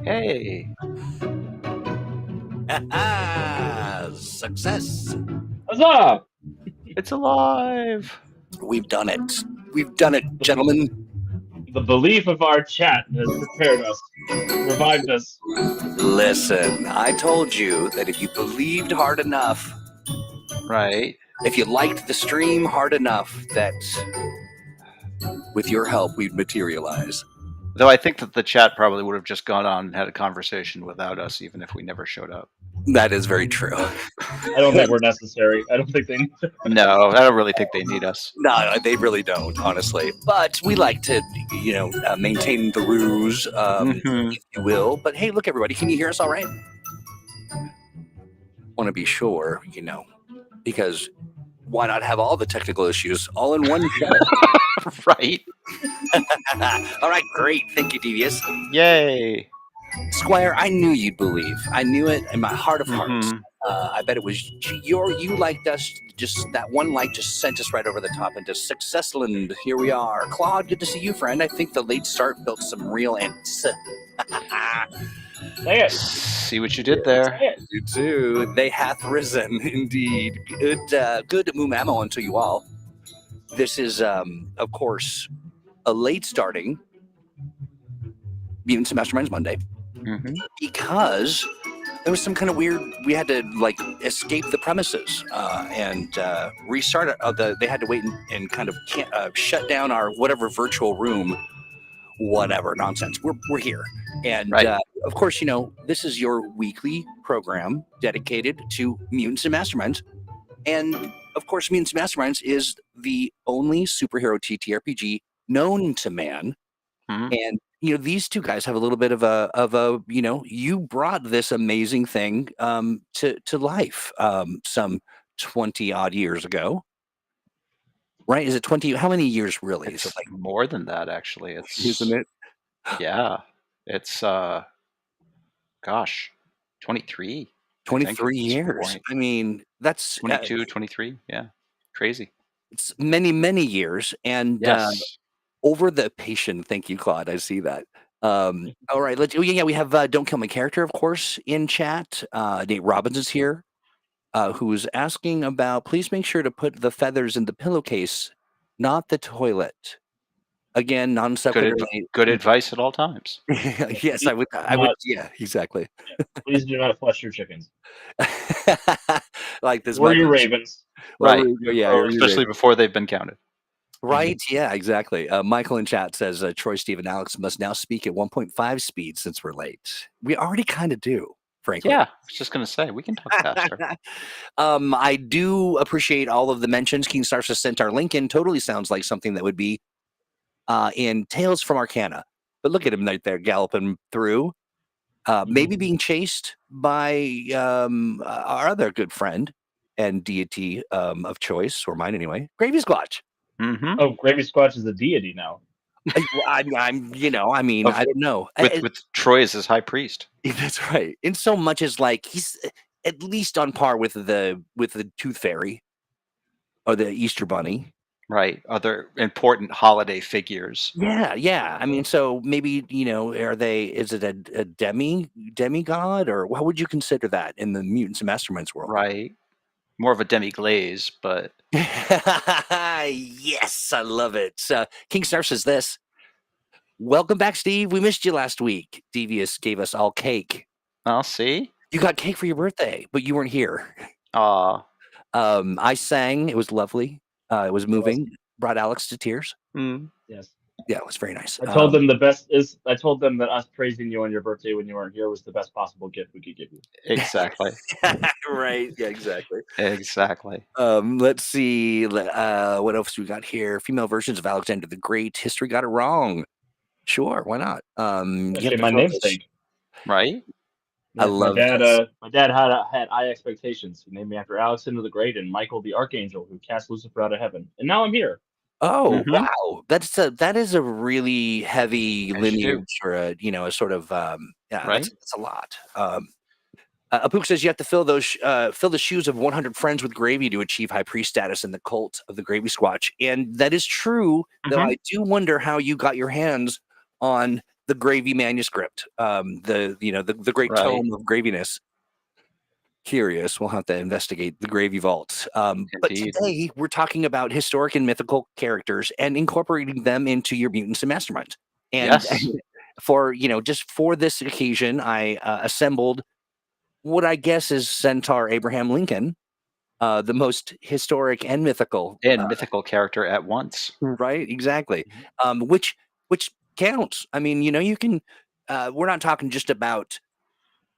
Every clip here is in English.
Hey, Success. Huzzah! it's alive. We've done it. We've done it, gentlemen. The belief of our chat has prepared us, revived us. Listen, I told you that if you believed hard enough, Right. if you liked the stream hard enough, that with your help, we'd materialize. Though I think that the chat probably would have just gone on and had a conversation without us, even if we never showed up. That is very true. I don't think we're necessary. I don't think they. No, I don't really think they need us. No, they really don't, honestly. But we like to, maintain the ruse, Mhm. if you will. But hey, look, everybody, can you hear us all right? Want to be sure, because why not have all the technical issues all in one show? Right. All right, great. Thank you, Devious. Yay. Squire, I knew you'd believe. I knew it in my heart of hearts. Mhm. I bet it was you liked us. Just that one like just sent us right over the top into Successland. Here we are. Claude, good to see you, friend. I think the late start built some real ants. Say it. See what you did there. Say it. You too. They hath risen, indeed. Good Mumamo unto you all. This is, of course, a late starting Mutants and Masterminds Monday. Mhm. Because there was some kind of weird, we had to escape the premises and restart it. They had to wait and kind of shut down our whatever virtual room, whatever nonsense. We're here. And Right. of course, this is your weekly program dedicated to Mutants and Masterminds. And of course, Mutants and Masterminds is the only superhero TTRPG known to man. Mhm. And these two guys have a little bit of a you brought this amazing thing to life some 20 odd years ago, right? Is it 20? How many years really? It's Is it more than that, actually. It's isn't it? Yeah. It's gosh, 23. I think, 23 at this years. point. I mean, that's 22, 23. Yeah. Crazy. it's many years. And Yes. over the patient, thank you, Claude. I see that. All right, we have Don't Kill My Character, of course, in chat. Nate Robbins is here. Who's asking about, please make sure to put the feathers in the pillowcase, not the toilet. Again, non sequitur. Good advice at all times. Yes, I would. Yeah, exactly. Yeah. Please do not flush your chickens. Like this. Or your ravens. Right. Yeah. Especially before they've been counted. Right. Yeah, exactly. Michael in chat says Troy, Steve, and Alex must now speak at 1.5 speed since we're late. We already kind of do, frankly. Yeah, I was just going to say, we can talk faster. I do appreciate all of the mentions. King Starship Centaur Lincoln totally sounds like something that would be in Tales from Arcana. But look at him right there galloping through, maybe being chased by our other good friend and deity of choice, or mine anyway, Gravy Squatch. Mm-hmm. Oh, Gravy Squatch is a deity now. I don't know. With Troy as his high priest. That's right. In so much as he's at least on par with the Tooth Fairy or the Easter Bunny. Right. Other important holiday figures. Yeah. I mean, so maybe, is it a demigod, or how would you consider that in the Mutants and Masterminds world? Right. More of a demi-glaze, but... Yes, I love it. King Star says this. Welcome back, Steve. We missed you last week. Devious gave us all cake. I'll see. You got cake for your birthday, but you weren't here. I sang. It was lovely. It was moving. Brought Alex to tears. Yes. Yeah, it was very nice. I told them I told them that us praising you on your birthday when you weren't here was the best possible gift we could give you. Exactly. Right. Yeah, exactly. Exactly. Let's see. What else we got here? Female versions of Alexander the Great. History got it wrong. Sure, why not? Actually, my namesake. Right? I love my dad had high expectations. He named me after Alexander the Great and Michael the Archangel, who cast Lucifer out of heaven. And now I'm here. Oh, wow. That is a really heavy lineage for a sort of right? That's a lot. Apook says you have to fill the shoes of 100 friends with gravy to achieve high priest status in the cult of the Gravy Squatch. And that is true, though I do wonder how you got your hands on the Gravy manuscript, the great Right. tome of graviness. Curious. We'll have to investigate the Gravy vaults. But Indeed. today we're talking about historic and mythical characters and incorporating them into your mutants and masterminds. And Yes. for just for this occasion, I assembled what I guess is Centaur Abraham Lincoln, the most historic and mythical. And mythical character at once. Right, exactly. Mhm. Which counts. I mean, you can. We're not talking just about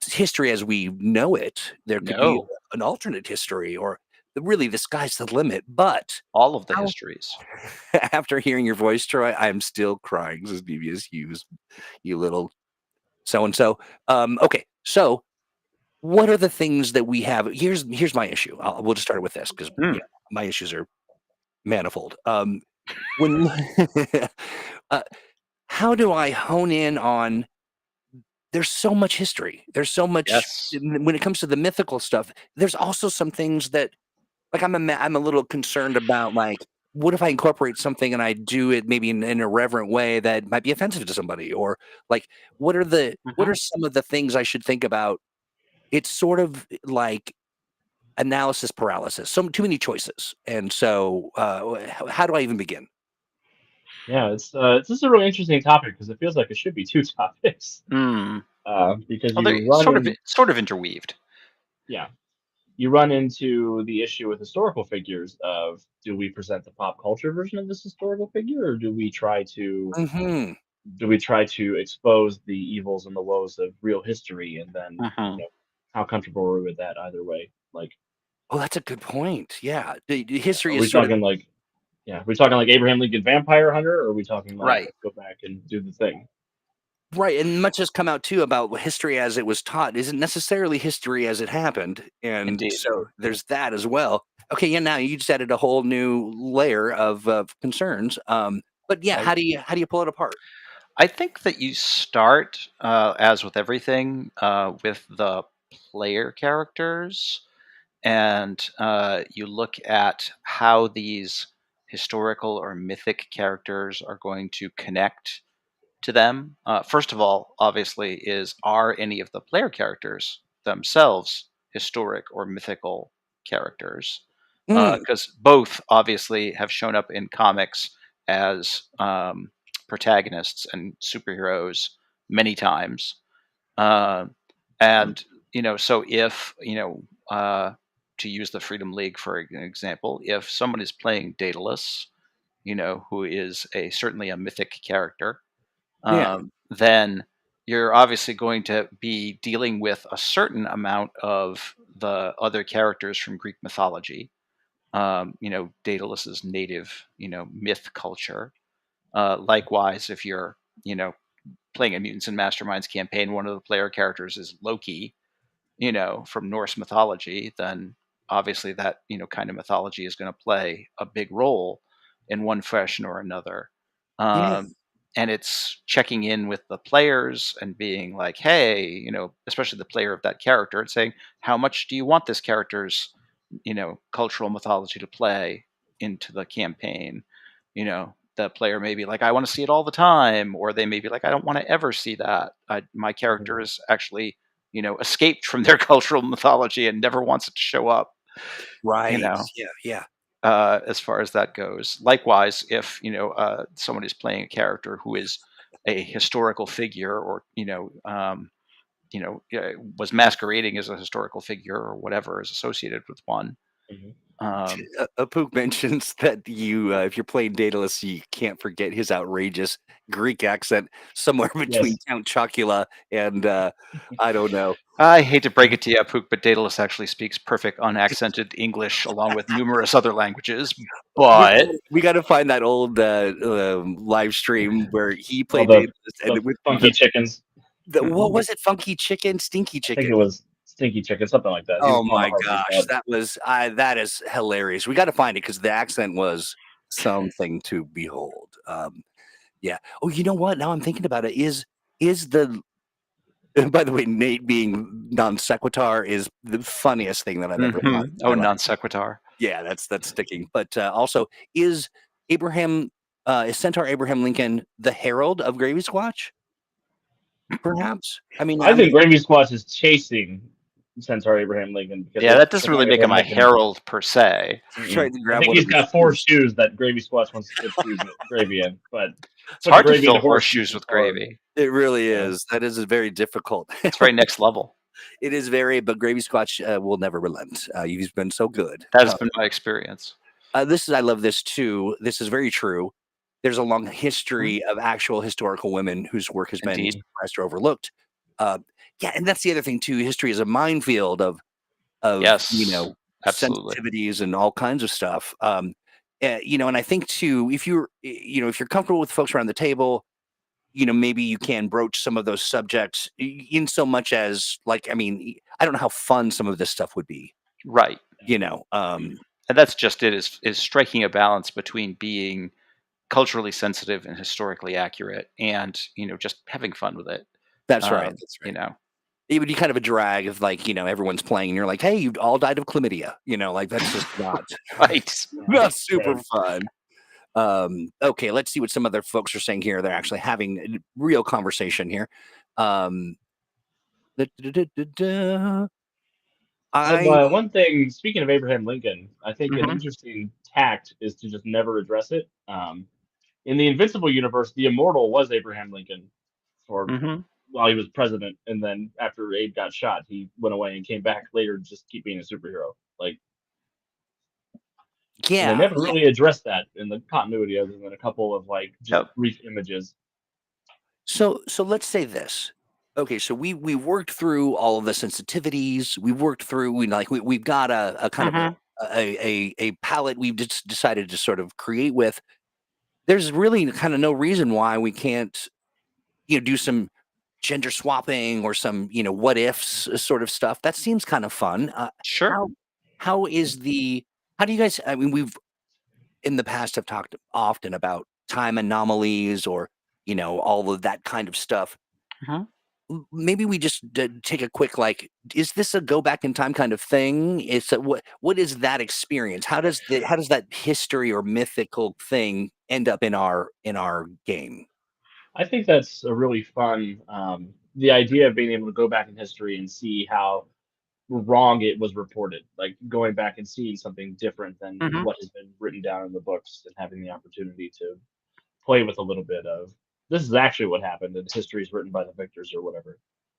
history as we know it. There could be No. an alternate history, or really the sky's the limit. But All of the how, histories. after hearing your voice, Troy, I'm still crying. Says BBS Hughes, you little so and so. Okay, so what are the things that we have? Here's my issue. We'll just start with this because Hmm. my issues are manifold. When uh, how do I hone in on? There's so much history. There's so much Yes. when it comes to the mythical stuff. There's also some things that, like, I'm a little concerned about. Like, what if I incorporate something and I do it maybe in an irreverent way that might be offensive to somebody? Or like, what Mhm. are some of the things I should think about? It's sort of like analysis paralysis. So too many choices, and so how do I even begin? Yeah, this is a really interesting topic because it feels like it should be two topics. Mm. Because Well, they you run in, sort of interweaved. yeah, you run into the issue with historical figures of, do we present the pop culture version of this historical figure, or Hmm. do we try to expose the evils and the woes of real history, and then Mhm. how comfortable are we with that either way? Like, Oh, that's a good point. Yeah, the history are is we sort of talking like, yeah, are we talking like Abraham Lincoln Vampire Hunter, or are we talking like, Right. let's go back and do the thing? right, and much has come out too about history as it was taught isn't necessarily history as it happened, and Indeed. so there's that as well. Okay, yeah, now you just added a whole new layer of concerns. But yeah, Like, how do you pull it apart? I think that you start, as with everything, with the player characters, and you look at how these historical or mythic characters are going to connect to them. First of all, obviously, are any of the player characters themselves historic or mythical characters? Mm, Because both obviously have shown up in comics as protagonists and superheroes many times. Uh, and so if to use the Freedom League for an example, if someone is playing Daedalus, who is certainly a mythic character, yeah. then you're obviously going to be dealing with a certain amount of the other characters from Greek mythology. Daedalus's native, myth culture. Likewise, if you're, playing a Mutants and Masterminds campaign, one of the player characters is Loki, from Norse mythology, then obviously that, kind of mythology is going to play a big role in one fashion or another. Yeah. Um, and it's checking in with the players and being like, hey, especially the player of that character, and saying, how much do you want this character's, cultural mythology to play into the campaign? The player may be like, I want to see it all the time, or they may be like, I don't want to ever see that. My character mhm, is actually escaped from their cultural mythology and never wants it to show up, you Right. know, Yeah. Yeah. as far as that goes. Likewise, if, someone is playing a character who is a historical figure, or, was masquerading as a historical figure or whatever is associated with one. mhm. Um, Apook mentions that if you're playing Daedalus, you can't forget his outrageous Greek accent somewhere between Yes. Count Chocula and I don't know. I hate to break it to you, Pook, but Daedalus actually speaks perfect unaccented English along with numerous other languages. But We got to find that old live stream where he All played Daedalus and the with funky chickens. the what was it? Funky chicken, stinky I think chicken. it was Stinky Chicken, something like that. He was Oh pulling a my Harvey's gosh, out. that is hilarious. We got to find it because the accent was something to behold. Yeah. Oh, you know what? Now I'm thinking about it. Is the by the way, Nate being non sequitur is the funniest thing that I've ever laughed in oh, my life. non sequitur. Yeah, that's sticking. But also, is Abraham is Centaur Abraham Lincoln the herald of Gravy Squatch? perhaps. I mean, I think Gravy Squatch is chasing Centaur Abraham Lincoln because Yeah, if that doesn't really Centaur make him Abraham a Lincoln, herald per se. trying to I grab think one he's of his got 4 shoes. shoes that Gravy Squatch wants to dip gravy in, but It's putting hard to gravy into fill horseshoes horseshoes is with hard. gravy. It really Yeah. is. That is very difficult. It's very next level. It is very, but Gravy Squatch will never relent. You've been so good. That has been my experience. I love this too. This is very true. There's a long Mhm. history of actual historical women whose work has been Indeed. suppressed or overlooked. Uh, yeah, and that's the other thing too. History is a minefield of Yes, absolutely. sensitivities and all kinds of stuff. And I think too, if you're comfortable with folks around the table, maybe you can broach some of those subjects in so much as, like, I mean, I don't know how fun some of this stuff would be. Right. You know, um, And that's just it, is striking a balance between being culturally sensitive and historically accurate and, just having fun with it. that's right. Um, That's you right. know. It would be kind of a drag if, like, everyone's playing and you're like, "Hey, you all died of chlamydia." Like, that's just not Right. not super Right. fun. Okay, let's see what some other folks are saying here. They're actually having a real conversation here. Um, da- da- da- da- da. I One thing, speaking of Abraham Lincoln, I think an Mhm. interesting tact is to just never address it. In the Invincible universe, the immortal was Abraham Lincoln for Mhm. while he was president, and then after Abe got shot, he went away and came back later to just keep being a superhero. And they Yeah, never yeah. really addressed that in the continuity, other than a couple of just Yep. brief images. So let's say this. Okay, so we worked through all of the sensitivities. We worked through we've got a kind of Mhm. a palette we've just decided to sort of create with. There's really kind of no reason why we can't do some gender swapping or some what ifs sort of stuff. That seems kind of fun. Sure. How how is the how do you guys? I mean, we've in the past have talked often about time anomalies or all of that kind of stuff. Mhm. Maybe we just take a quick, like, is this a go back in time kind of thing? What is that experience? How does that history or mythical thing end up in our game? I think that's a really fun. The idea of being able to go back in history and see how wrong it was reported, like going back and seeing something different than Mhm. what has been written down in the books, and having the opportunity to play with a little bit of this is actually what happened, and history is written by the victors or whatever.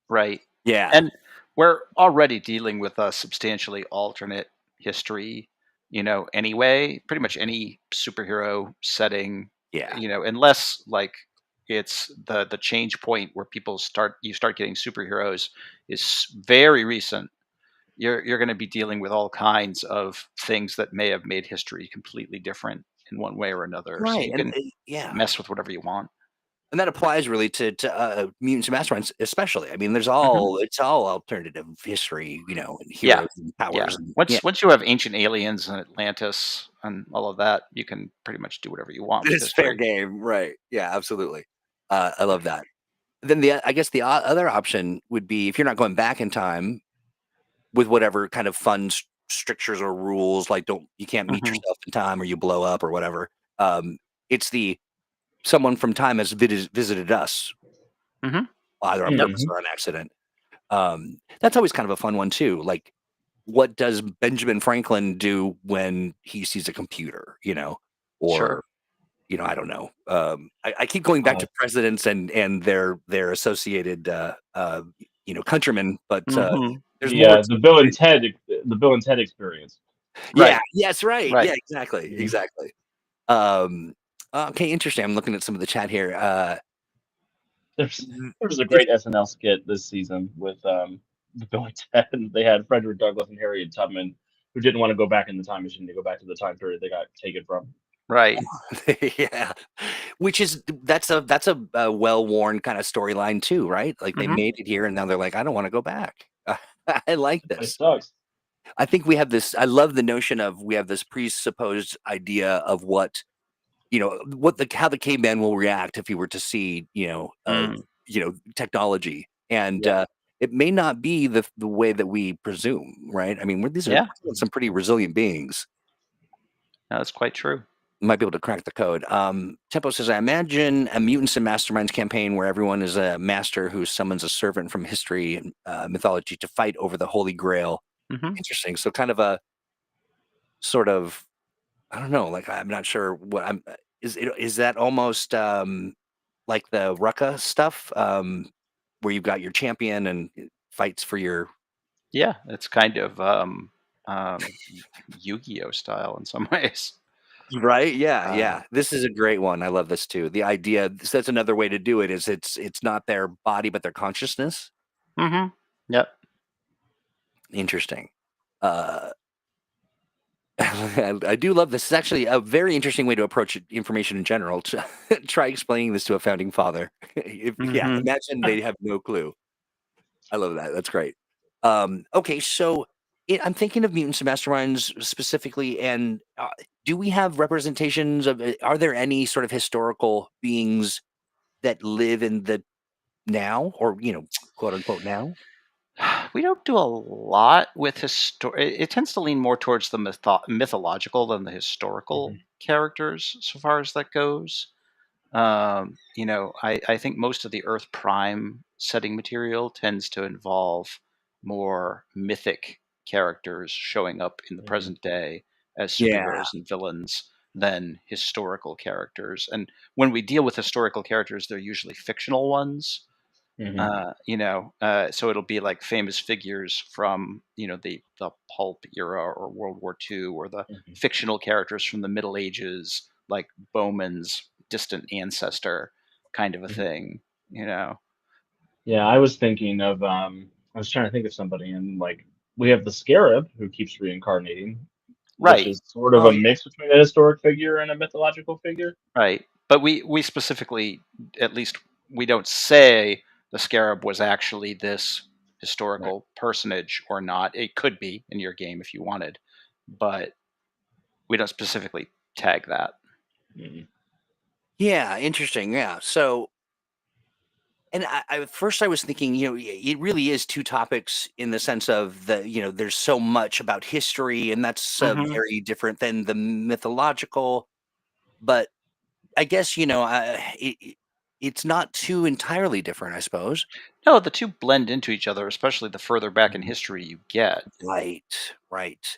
Right. Yeah, And we're already dealing with a substantially alternate history, anyway. Pretty much any superhero setting, yeah, unless like it's the change point where you start getting superheroes is very recent. You're going to be dealing with all kinds of things that may have made history completely different in one way or another. So right, you and can yeah, mess with whatever you want. and that applies really to mutants and masterminds, especially. I mean, Mhm. it's all alternative history, and Yeah. heroes and Yeah. powers, and yeah, Once you have ancient aliens and Atlantis and all of that, you can pretty much do whatever you want with it's fair history. game, right? Yeah, absolutely. I love that. Then I guess the other option would be if you're not going back in time with whatever kind of fun strictures or rules, like don't you can't meet Mhm. yourself in time or you blow up or whatever. It's the someone from time has visited us Mhm. either on Yep. purpose Hmm. or on accident. That's always kind of a fun one too. Like, what does Benjamin Franklin do when he sees a computer? Sure. Or I don't know. I keep going back Uh, to presidents and their associated countrymen, but Mhm. there's more to the it. Bill and Ted experience. Yeah, Right. yes, right. Yeah, Right. exactly, Mhm. exactly. Um, okay, interesting. I'm looking at some of the chat here. There's Mm, there was a if great SNL skit this season with the Bill and Ted. And they had Frederick Douglass and Harriet Tubman, who didn't want to go back in the time machine to go back to the time period they got taken from. Right. yeah, which is that's a well-worn kind of storyline too, right? Like they Mhm. made it here and now they're like, I don't want to go back. I like The place this. sucks. I think we have this. I love the notion of we have this presupposed idea of what the how the caveman will react if he were to see Mm. technology, and Yeah. it may not be the way that we presume, right? I mean, these are Yeah. some pretty resilient beings. No, that's quite true. might be able to crack the code. Tempo says, I imagine a Mutants and Masterminds campaign where everyone is a master who summons a servant from history and mythology to fight over the Holy Grail. Hmm. Interesting. So kind of a sort of, I don't know, like I'm not sure what I'm. Is that almost like the Rucka stuff, where you've got your champion and fights for your Yeah, it's kind of um, Yu-Gi-Oh style in some ways. right? Yeah, Uh, yeah. This is a great one. I love this too. The idea, so that's another way to do it, is it's not their body but their consciousness. hmm. Yep. Interesting. Uh, I do love this. It's actually a very interesting way to approach information in general. Try explaining this to a founding father. Yeah, Hmm. imagine they have no clue. I love that. That's great. Okay, so I'm thinking of mutants and masterminds specifically, and do we have representations of? Are there any sort of historical beings that live in the now, or quote unquote now? We don't do a lot with It tends to lean more towards the mythological than the historical Hmm. characters, so far as that goes. I think most of the Earth Prime setting material tends to involve more mythic characters showing up in the Hmm. present day as Yeah, superheroes and villains than historical characters. And when we deal with historical characters, they're usually fictional ones. Hmm. So it'll be like famous figures from the pulp era or World War II, or the Hmm. fictional characters from the Middle Ages, like Bowman's distant ancestor, kind of a Hmm. thing. You know, Yeah, I was thinking of I was trying to think of somebody, and like we have the Scarab who keeps reincarnating, which right, is sort of oh a yeah, mix between a historic figure and a mythological figure. right. But we specifically, at least, we don't say the Scarab was actually this Right. historical personage or not. It could be in your game if you wanted, but we don't specifically tag that. Mhm. yeah, interesting. Yeah, so and at first I was thinking, it really is two topics in the sense of there's so much about history, and that's Hmm. very different than the mythological. But I guess it's not too entirely different, I suppose. No, the two blend into each other, especially the further back in Mhm. history you get. Right, right.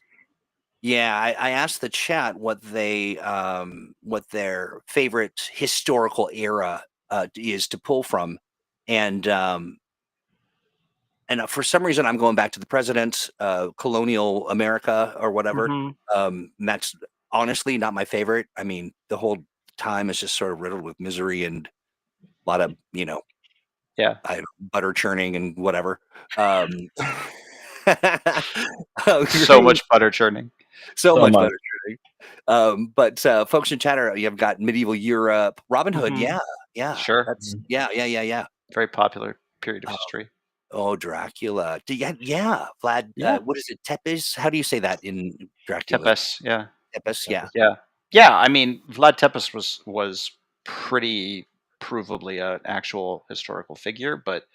Yeah, I asked the chat what their favorite historical era is to pull from, and for some reason I'm going back to the presidents, colonial America or whatever. Hmm. And that's honestly not my favorite. I mean, the whole time is just sort of riddled with misery and a lot of Yeah, butter churning and whatever. Um, so really, much butter churning. so So much much. butter churning. But folks in chatter, you've got medieval Europe, Robin Hood. Hmm. Yeah, yeah, Sure, that's Mhm. yeah. very popular period of Uh, history. oh, Dracula. Yeah. Vlad. Yeah, What is it? Tepes? How do you say that in Dracula? Tepes. Yeah, Tepes. Yeah. Tempest. yeah, yeah. I mean, Vlad Tepes was pretty provably an actual historical figure, but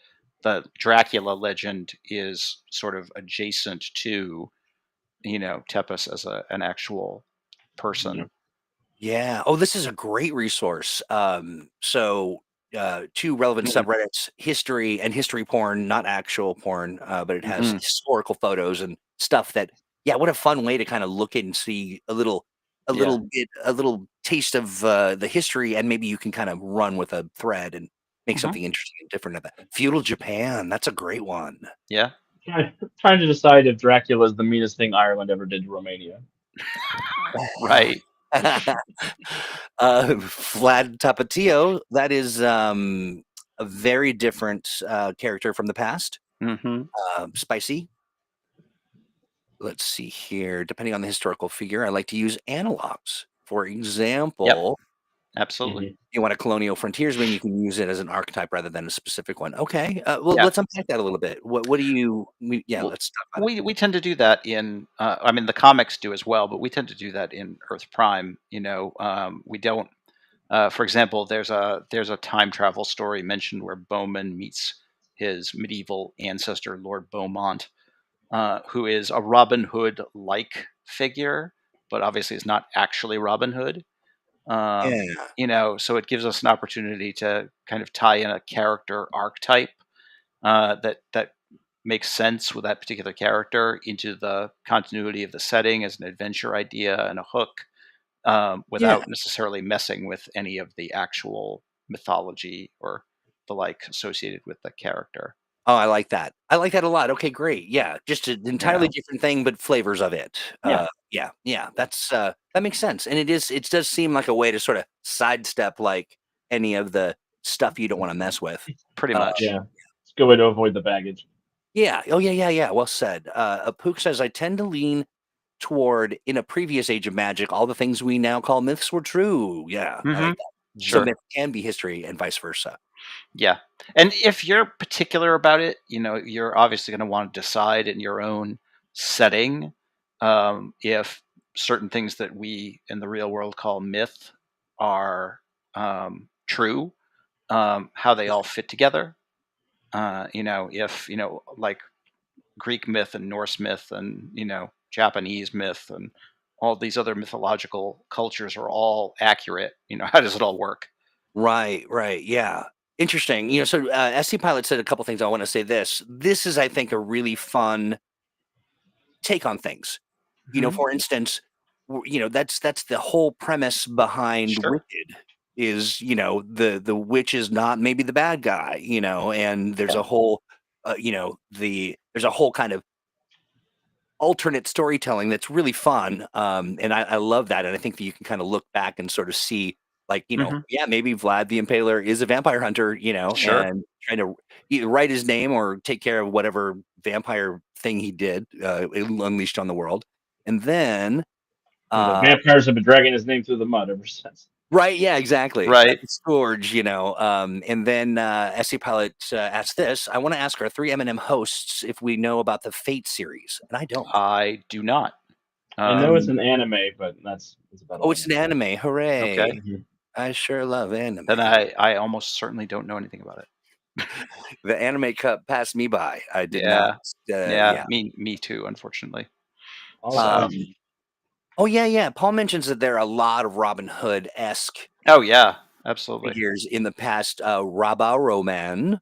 the Dracula legend is sort of adjacent to Tepes as an actual Yeah. person. Yeah. Oh, this is a great resource. So two relevant Mhm. subreddits, history and history porn, not actual porn, but it has Hmm. historical photos and stuff that, yeah, what a fun way to kind of look at and see Yeah. a little taste of the history, and maybe you can kind of run with a thread and make Hmm. something interesting and different of that. Feudal Japan, that's a great one. Yeah. Trying to decide if Dracula is the meanest thing Ireland ever did to Romania. Right. Vlad Tapatio, that is a very different character from the past. Hmm. Spicy. Let's see here. Depending on the historical figure, I like to use analogs. For Yep. example, Absolutely. Hmm. you want a colonial frontiersman, you can use it as an archetype rather than a specific one. Okay. Well, Yeah. let's unpack that a little bit. What do you? Yeah, Well, let's talk about it. we tend to do that in. I mean, the comics do as well, but we tend to do that in Earth Prime. We don't. For example, there's a time travel story mentioned where Bowman meets his medieval ancestor, Lord Beaumont, who is a Robin Hood like figure, but obviously is not actually Robin Hood. Yeah. So it gives us an opportunity to kind of tie in a character archetype that makes sense with that particular character into the continuity of the setting as an adventure idea and a hook, Yeah. without necessarily messing with any of the actual mythology or the like associated with the character. Oh, I like that. I like that a lot. Okay, great. Yeah, just an entirely Yeah. different thing, but flavors of it. Yeah. Yeah, that makes sense, and it does seem like a way to sort of sidestep like any of the stuff you don't want to mess with. Pretty Uh, much. Yeah. It's a good way to avoid the baggage. yeah. Oh, yeah. Well said. Pook says I tend to lean toward in a previous age of magic, all the things we now call myths were true. Yeah, I Hmm. like that. So Sure. myth can be history and vice versa. Yeah. And if you're particular about it, you're obviously going to want to decide in your own setting, if certain things that we in the real world call myth are true, how they all fit together. If, like Greek myth and Norse myth and, Japanese myth and all these other mythological cultures are all accurate, how does it all work? Right. Yeah. Interesting. So SC Pilot said a couple things. I want to say this. This is, I think, a really fun take on things. Hmm. For instance, that's the whole premise behind Sure. Wicked is, the witch is not maybe the bad guy, and there's Yeah. a whole, there's a whole kind of alternate storytelling that's really fun. And I love that. And I think that you can kind of look back and sort of see, like, Hmm. yeah, maybe Vlad the Impaler is a vampire hunter, Sure. and trying to either write his name or take care of whatever vampire thing he did, unleashed on the world. And then, And the uh, vampires have been dragging his name through the mud ever since. right, yeah, exactly. Like Right. the Scourge, and then SC Pilot asked this. I want to ask our three M&M hosts if we know about the Fate series, and I don't. I do not. I know it's Um, an anime, but that's about Oh, all I it's know. an anime. okay. Hooray. Mhm. I sure love anime. Then I almost certainly don't know anything about it. The anime cup passed me by. I did not. Yeah. Yeah. Yeah. Me too, unfortunately. All So, Um, good. yeah. Paul mentions that there are a lot of Robin Hood esque oh yeah, absolutely. figures in the past. Rabbah Roman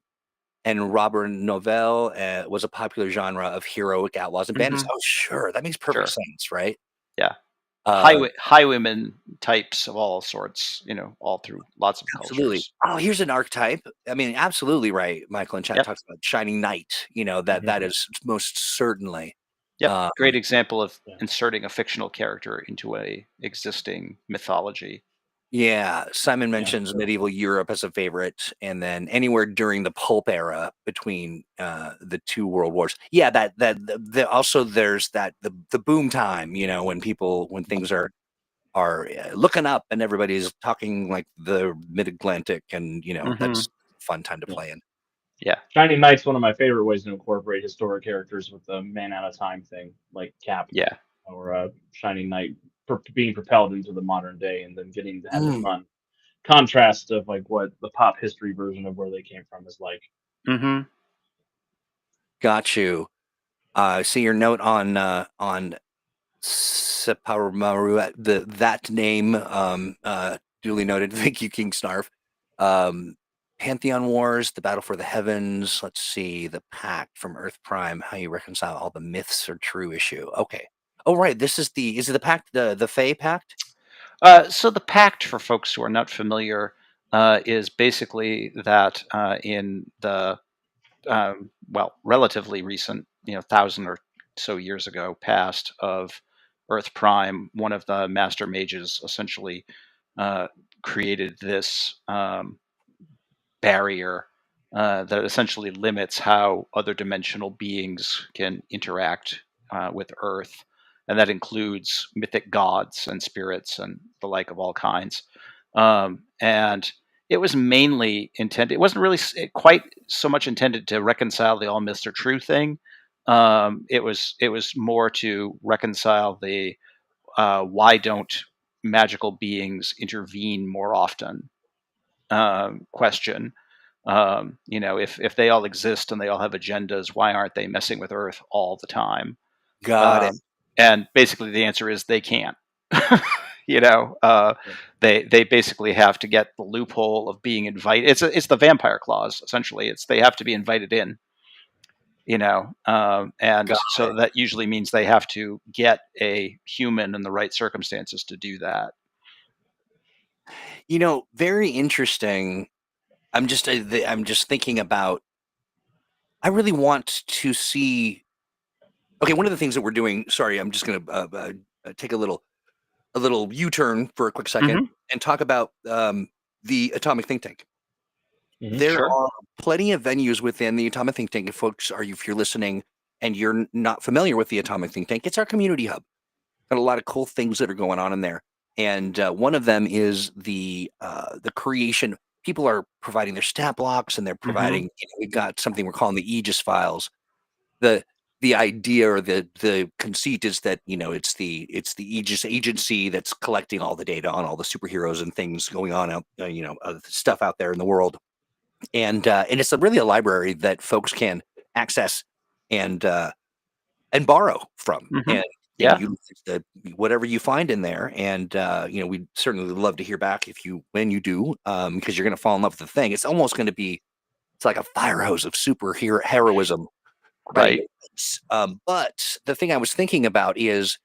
and Robert Novelle was a popular genre of heroic outlaws and bandits. Hmm. Oh, sure. That makes perfect Sure. sense, right? Yeah. Uh, Highwaymen types of all sorts, all through lots of Absolutely. cultures. Oh, here's an archetype. I mean, absolutely right. Michael in chat Yep. talks about Shining Knight. Mhm. That is most certainly. Yep. Um, Great example of Yeah. inserting a fictional character into a existing mythology. Yeah, Simon Yeah. mentions medieval Europe as a favorite, and then anywhere during the pulp era between the two world wars. Yeah, also there's the boom time. When things are looking up and everybody's talking like the mid Atlantic, and Hmm. that's a fun time to Yeah. play in. Yeah. Shining Knight's one of my favorite ways to incorporate historic characters with the man out of time thing, like Cap Yeah. or Shining Knight being propelled into the modern day and then getting to have the Mm, fun contrast of like what the pop history version of where they came from is like. Hmm. got you. See your note on Separumaru, that name, duly noted. Thank you, King Snarf. Um, Pantheon Wars, the Battle for the Heavens. Let's see, the Pact from Earth Prime. How you reconcile all the myths are true issue. Okay. Oh, right. Is it the Pact, the Fey Pact? So the pact, for folks who are not familiar, is basically that in the relatively recent, thousand or so years ago, past of Earth Prime, one of the master mages essentially uh, created this barrier that essentially limits how other dimensional beings can interact with Earth, and that includes mythic gods and spirits and the like of all kinds. And it was mainly intended; it wasn't really quite so much intended to reconcile the all myths are true thing. It was more to reconcile the why don't magical beings intervene more often question. If they all exist and they all have agendas, why aren't they messing with Earth all the time? Got it. Um, and basically, the answer is they can't. You know, Yeah. they basically have to get the loophole of being invited. It's the vampire clause essentially. It's they have to be invited in. And Got so that usually means they have to get a human in the right circumstances to do that. Very interesting. I'm just thinking about. I really want to see. Okay, one of the things that we're doing. Sorry, I'm just going to take a little U-turn for a quick second Hmm. and talk about the Atomic Think Tank. Mhm. There Sure. are plenty of venues within the Atomic Think Tank. If you're listening and you're not familiar with the Atomic Think Tank, it's our community hub. Got a lot of cool things that are going on in there, and one of them is the creation. People are providing their stat blocks, and they're Hmm. providing. We've got something we're calling the Aegis files. the The idea or the conceit is that it's the Aegis agency that's collecting all the data on all the superheroes and things going on out stuff out there in the world, and it's really a library that folks can access and borrow from, Hmm. and Yeah. you the whatever you find in there, and we certainly would love to hear back if you when you do, because you're going to fall in love with the thing. It's almost going to be it's like a fire hose of superhero heroism ready to Right. rinse. But the thing I was thinking about is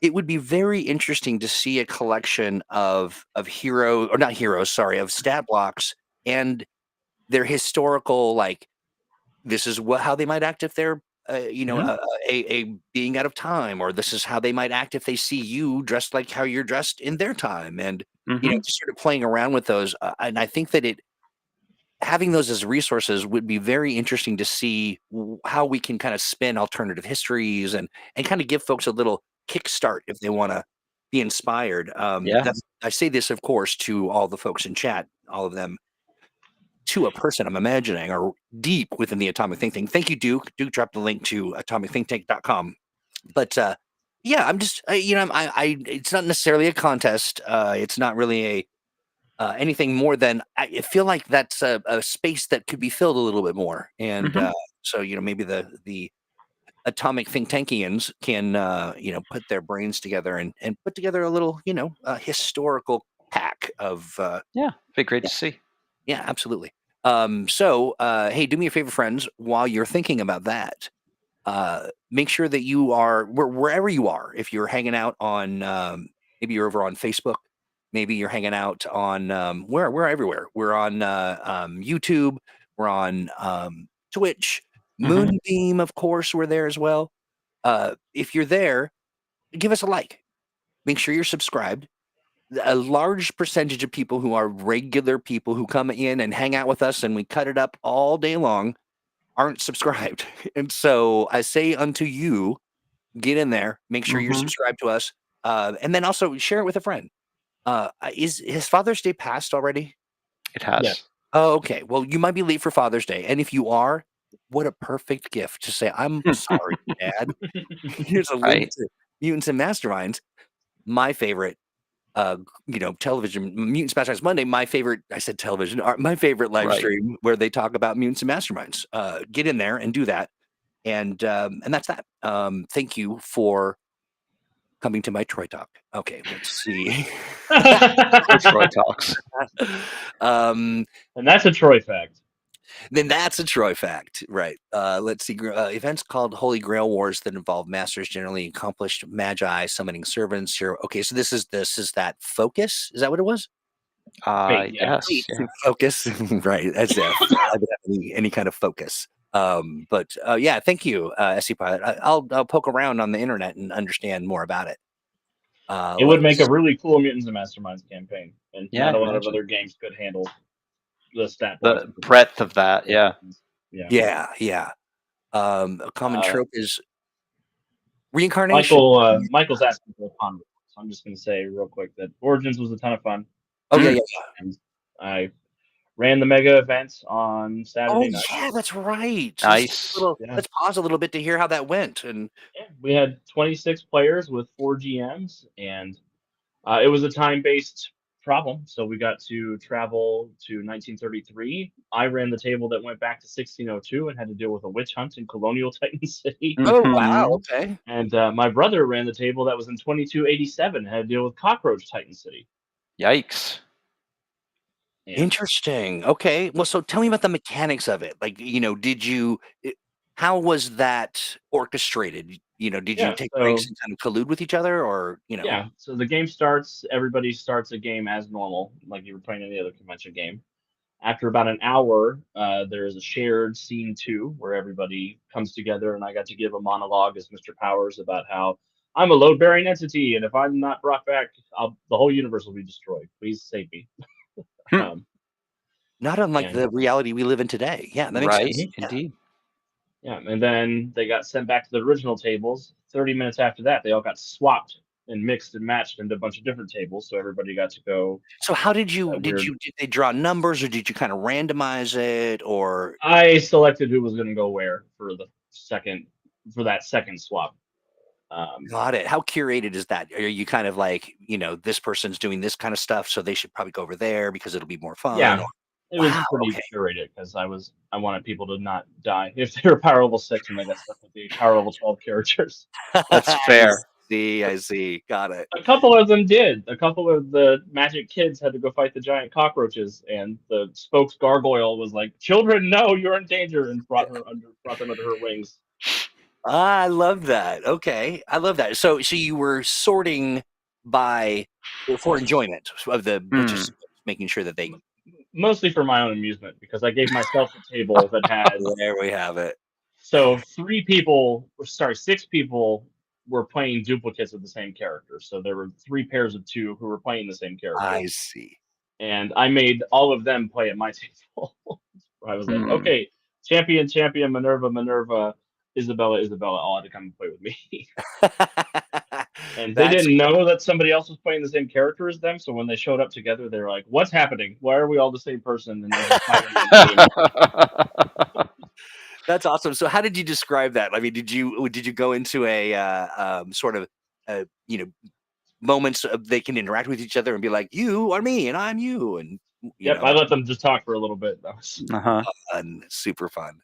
it would be very interesting to see a collection of hero or not heroes, sorry, of stat blocks and their historical, like, this is how they might act if they're Mhm. a being out of time, or this is how they might act if they see you dressed like how you're dressed in their time, and Hmm. just sort of playing around with those, and I think that it having those as resources would be very interesting to see how we can kind of spin alternative histories and kind of give folks a little kickstart if they want to be inspired. Yeah. I say this, of course, to all the folks in chat, all of them, to a person I'm imagining are deep within the Atomic Think Tank. Thank you, Duke. Duke dropped the link to atomicthinktank.com. But yeah, I'm just it's not necessarily a contest. It's not really a anything more than I feel like that's a space that could be filled a little bit more. And Hmm. so maybe the atomic think tankians can put their brains together and put together a little historical pack of Yeah. Be great yeah, to see. yeah, absolutely. So hey, do me a favor, friends, while you're thinking about that, make sure that you are wherever you are. If you're hanging out on, maybe you're over on Facebook, maybe you're hanging out on, we're everywhere. We're on YouTube, we're on Twitch, Hmm. Moonbeam, of course, we're there as well. If you're there, give us a like. Make sure you're subscribed. A large percentage of people who are regular people who come in and hang out with us and we cut it up all day long aren't subscribed. And so I say unto you, get in there, make sure you're Hmm. subscribed to us, and then also share it with a friend. Is his Father's Day passed already? It Yes. has. Oh, okay. Well, you might be late for Father's Day, and if you are, what a perfect gift to say, "I'm sorry, Dad." Here's a link Right. to Mutants and Masterminds, my favorite, television Mutants Masterminds Monday. My favorite. I said television. My favorite live Right. stream where they talk about Mutants and Masterminds. Get in there and do that, and that's that. Thank you for coming to my Troy talk. Okay, let's see. The Troy talks. um, And that's a Troy fact. then that's a Troy fact, right? Let's see. Events called Holy Grail Wars that involve masters generally accomplished magi summoning servants. Here, okay, so this is that focus. Is that what it was? Fate, yeah. Yes. Wait, Yeah. focus, right? As if I would have any kind of focus. But yeah, thank you, SC Pilot. I'll poke around on the internet and understand more about it. It would make a Let's really cool Mutants and Masterminds campaign, and Yeah. not I a lot of imagine other games could handle the stat blocks the and breadth of that. Yeah. predictions. Yeah. Yeah, yeah. A common Uh, trope is reincarnation. Michael's asking for a pun, so I'm just going to say real quick that Origins was a ton of fun, Oh yeah, Mm, yeah. and I ran the mega event on Oh Saturday night. yeah, that's right. nice. Yeah, Let's pause a little bit to hear how that went. And yeah. We had 26 players with 4 GMs, and it was a time-based problem. So we got to travel to 1933. I ran the table that went back to 1602 and had to deal with a witch hunt in colonial Titan City. Oh, wow. Mhm. Okay. And my brother ran the table that was in 2287 and had to deal with cockroach Titan City. Yikes. And Interesting. Okay. Well, so tell me about the mechanics of it. Like, how was that orchestrated? Did you yeah, take breaks so and kind of collude with each other or, yeah, so the game starts. Everybody starts a game as normal, like you were playing any other convention game. After about an hour, there is a shared scene two where everybody comes together, and I got to give a monologue as Mr. Powers about how I'm a load bearing entity, and if I'm not brought back, the whole universe will be destroyed. Please save me. Hmm. Um, not unlike and the reality we live in today? Yeah, that makes Right, sense. Mhm. Yeah. indeed. Yeah, and then they got sent back to the original tables. 30 minutes after that, they all got swapped and mixed and matched into a bunch of different tables, so everybody got to go So how did you that weird. did they draw numbers or did you kind of randomize it or I selected who was going to go where for that second swap. Um, got it? How curated is that? Are you kind of like, this person's doing this kind of stuff, so they should probably go over there because it'll be more fun? yeah, Or it was wow, pretty okay. curated because I wanted people to not die if they were power level 6 and they got stuck with the power level 12 characters. That's I fair. I see. Got it. A couple of them did. A couple of the magic kids had to go fight the giant cockroaches, and the spokes gargoyle was like, "Children, no, you're in danger," and brought them under her wings. I love that. Okay. I love that. So you were sorting by for enjoyment of the Hmm. witches, making sure that they Mostly for my own amusement because I gave myself a table that had there we have it. so 6 people were playing duplicates of the same character. So there were 3 pairs of 2 who were playing the same character, I see. and I made all of them play at my table. I was like, Hmm. okay, champion, Minerva, Isabella, all had to come and play with me. And they That's didn't know that somebody else was playing the same character as them. So when they showed up together, they're like, "What's happening? Why are we all the same person?" And there's a 5 minute game. that's awesome. So how did you describe that? I mean, did you go into a sort of you know moments of they can interact with each other and be like, you are me and I'm you, and Yep, I that let them just talk for a little bit. That was Uh-huh. fun, super fun.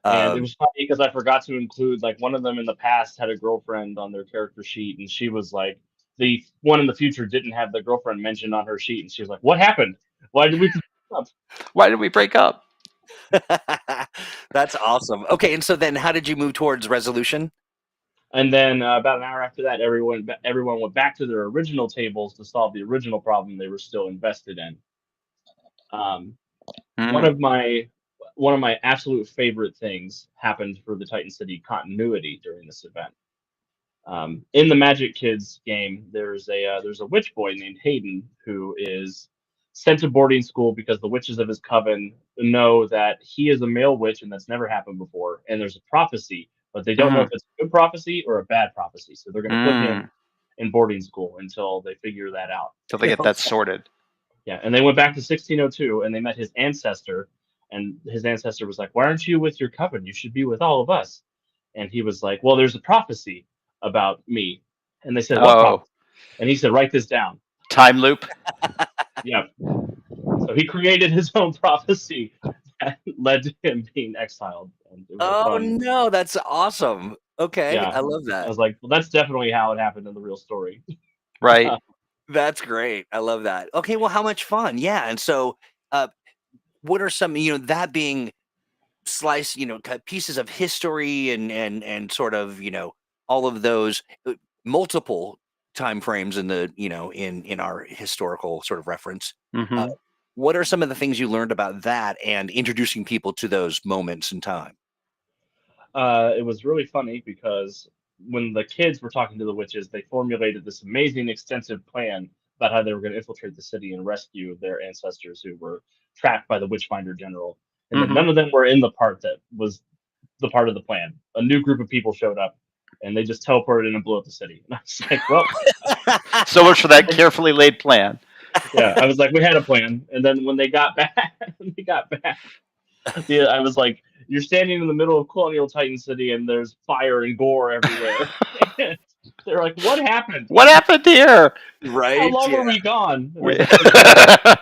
And it Um, was funny because I forgot to include like one of them in the past had a girlfriend on their character sheet, and she was like the one in the future didn't have the girlfriend mentioned on her sheet, and she was like, "What happened? Why did we break up?" Why did we break up? that's awesome. Okay, and so then how did you move towards resolution? And then about an hour after that, everyone went back to their original tables to solve the original problem they were still invested in. Um, one Hmm. of my one of my absolute favorite things happened for the Titan City continuity during this event. In the Magic Kids game, there's a witch boy named Hayden who is sent to boarding school because the witches of his coven know that he is a male witch and that's never happened before. And there's a prophecy, but they don't know Hmm. if it's a good prophecy or a bad prophecy. So they're going to put him Hmm. in boarding school until they figure that out. Till they get that Okay. sorted. Yeah, and they went back to 1602 and they met his ancestor, and his ancestor was like, "Why aren't you with your coven? You should be with all of us." And he was like, "Well, there's a prophecy about me." And they said, "What Oh, prophecy?" And he said, "Write this down." time loop. Yeah. So he created his own prophecy that led to him being exiled, and it was a Oh fun. no, that's awesome. Okay, Yeah, I love I that. was like, "Well, that's definitely how it happened in the real story." Right. That's great. I love that. Okay, well, how much fun? Yeah, and so, uh, what are some, that being slice, cut pieces of history and sort of, all of those multiple time frames in the, in our historical sort of reference. Uh, Hmm. what are some of the things you learned about that and introducing people to those moments in time? It was really funny because when the kids were talking to the witches, they formulated this amazing, extensive plan about how they were going to infiltrate the city and rescue their ancestors who were trapped by the Witchfinder General. And then Hmm. none of them were in the part that was the part of the plan. A new group of people showed up, and they just teleported in and blew up the city. And I was like, "Well, So much for that carefully laid plan. yeah." I was like, "We had a plan." And then when they got back, when they got back, yeah, I was like, "You're standing in the middle of Colonial Titan City, and there's fire and gore everywhere." They're like, what happened? What happened here? How Right? long Yeah. were we gone? And We- I said, "Forget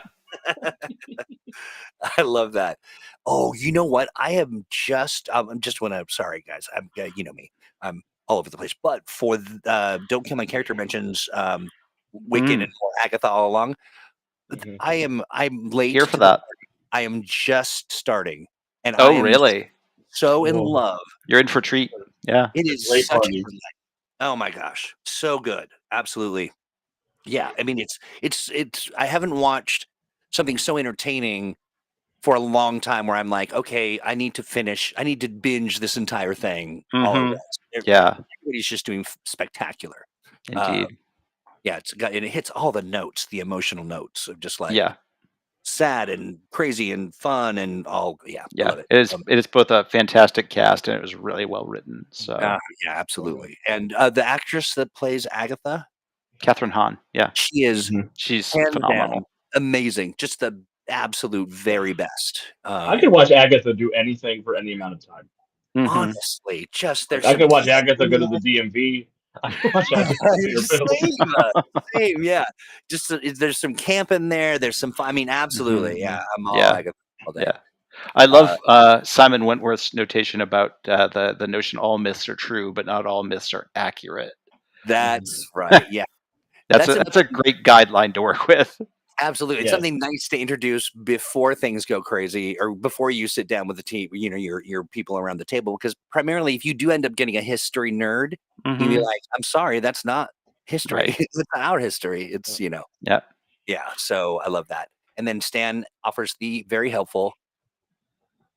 I love that. Oh, you know what? I'm just want to. Sorry, guys. You know me. I'm all over the place. But for don't kill my character mentions Wicked and more Agatha all along. Mhm. I'm late Here to for the that. party. I am just starting, and I Oh, am really? so in Whoa. love. You're in for a treat. Yeah. It is Late such a party. good night. Oh my gosh, so good. Absolutely. Yeah. I mean, it's. I haven't watched something so entertaining for a long time where I'm like, okay, I need to binge this entire thing all at Mhm. once. Yeah. Everybody's just doing spectacular. Indeed. Yeah, and it hits all the notes, the emotional notes of just like Yeah. sad and crazy and fun and all. Yeah, I Yeah. love it. It is both a fantastic cast and it was really well written. So Yeah, absolutely. And the actress that plays Agatha, Catherine Hahn. Yeah. she is Mhm. She's hands down phenomenal. amazing. Just the absolute very best. I could watch Agatha do anything for any amount of time. Mhm. Honestly, just Like, there's I some could watch Agatha go to the DMV. I could watch Agatha pay her bills. same, yeah. Just there's some camp in there. There's some fun. I mean, absolutely, yeah. I'm all Yeah. Agatha all day. Yeah. I Uh, love Simon Wentworth's notation about the notion all myths are true, but not all myths are accurate. That's right. Yeah, That's that's a that's a great guideline to work with. absolutely. It's Yes. something nice to introduce before things go crazy, or before you sit down with the team. You know, your people around the table. Because primarily, if you do end up getting a history nerd, you'd be Mhm. like, "I'm sorry, that's not history. Right. It's not our history. It's Yeah. yeah." So I love that. And then Stan offers the very helpful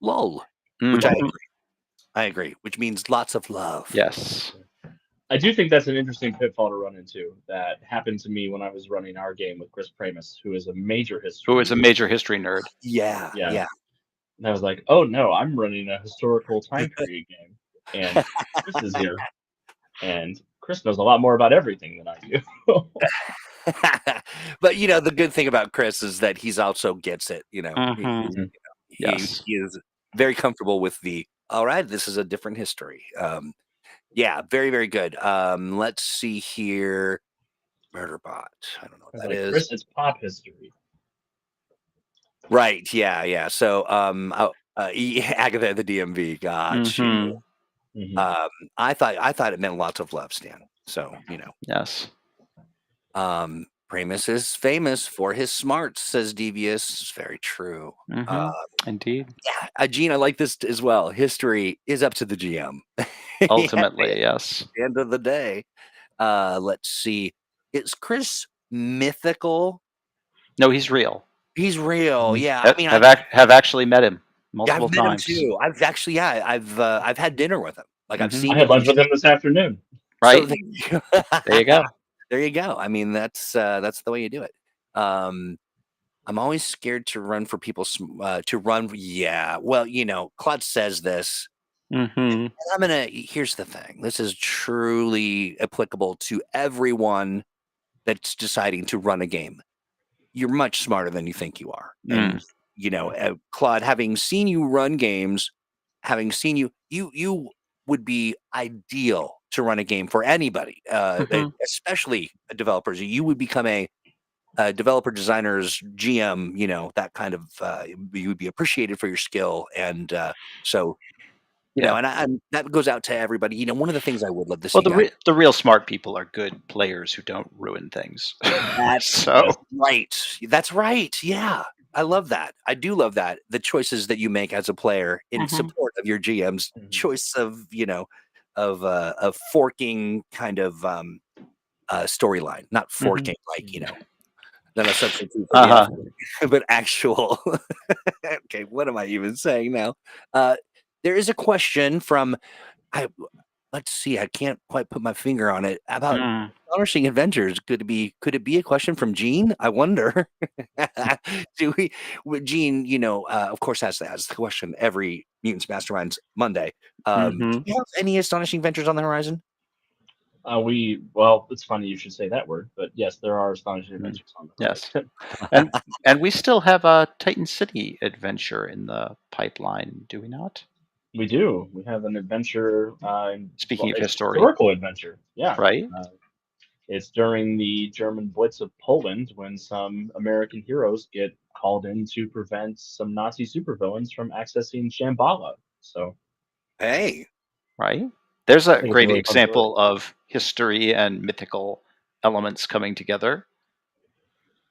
lull, which I Mhm. agree. I agree, which means lots of love. Yes. I do think that's an interesting pitfall to run into. That happened to me when I was running our game with Chris Pramus, who is a major history Who is a nerd. major history nerd. Yeah, Yeah. yeah. And I was like, oh no, I'm running a historical time period game. And Chris is here. And Chris knows a lot more about everything than I do. But the good thing about Chris is that he's also gets it. Mhm. Yes. He is very comfortable with the. All right, this is a different history. Yeah, very very good. Let's see here. Murderbot. I don't know I what was that like, is. Chris, it's pop history. Right. Yeah. Yeah. So Agatha at the DMV. Got you. Mhm. Mhm. I thought it meant lots of love, Stan. So Yes. Pramus is famous for his smarts, says Devious. It's very true. Mhm. Indeed. Yeah, Gene, I like this as well. History is up to the GM. At Ultimately, yes. the end of the day. Let's see. Is Chris mythical? No, he's real. He's real. Mhm. Yeah. I mean, Have actually met him I've multiple met him times. too. I've actually, yeah, I've had dinner with him. Like I've Mhm. seen I had him. in lunch with him this afternoon. So Right? There you go. there you go. I mean, that's the way you do it. I'm always scared to run for people to run. Yeah. Well, Claude says this. Mhm. And here's the thing. This is truly applicable to everyone that's deciding to run a game. You're much smarter than you think you are. Mm. And, Claude, having seen you run games, having seen you would be ideal to run a game for anybody, Mhm. especially developers. You would become a developer, designers, GM, that kind of, you would be appreciated for your skill. And so, Yeah. and that goes out to everybody. One of the things I would love to Well, see, guys. the real smart people are good players who don't ruin things. That's So, right. That's right. Yeah. I love that. I do love that. The choices that you make as a player in Mhm. support of your GM's Mhm. choice of forking kind of storyline, not forking not a substitute for the Uh-huh. F, but actual. Okay, what am I even saying now? There is a question from I. Let's see. I can't quite put my finger on it about Mm. astonishing adventures. Could it be a question from Gene? I wonder. Do we? Gene, of course, has to ask the question every Mutants Masterminds Monday. Do Mhm. you have any astonishing adventures on the horizon? Well, it's funny you should say that word, but yes, there are astonishing Mm. adventures on the Yes. horizon. And we still have a Titan City adventure in the pipeline, do we not? We do. We have an adventure. Speaking of It's a history, historical adventure. Yeah. right? It's during the German Blitz of Poland when some American heroes get called in to prevent some Nazi supervillains from accessing Shambhala. So Hey, Right? There's I a think it's a great really fun story. example of history and mythical elements coming together,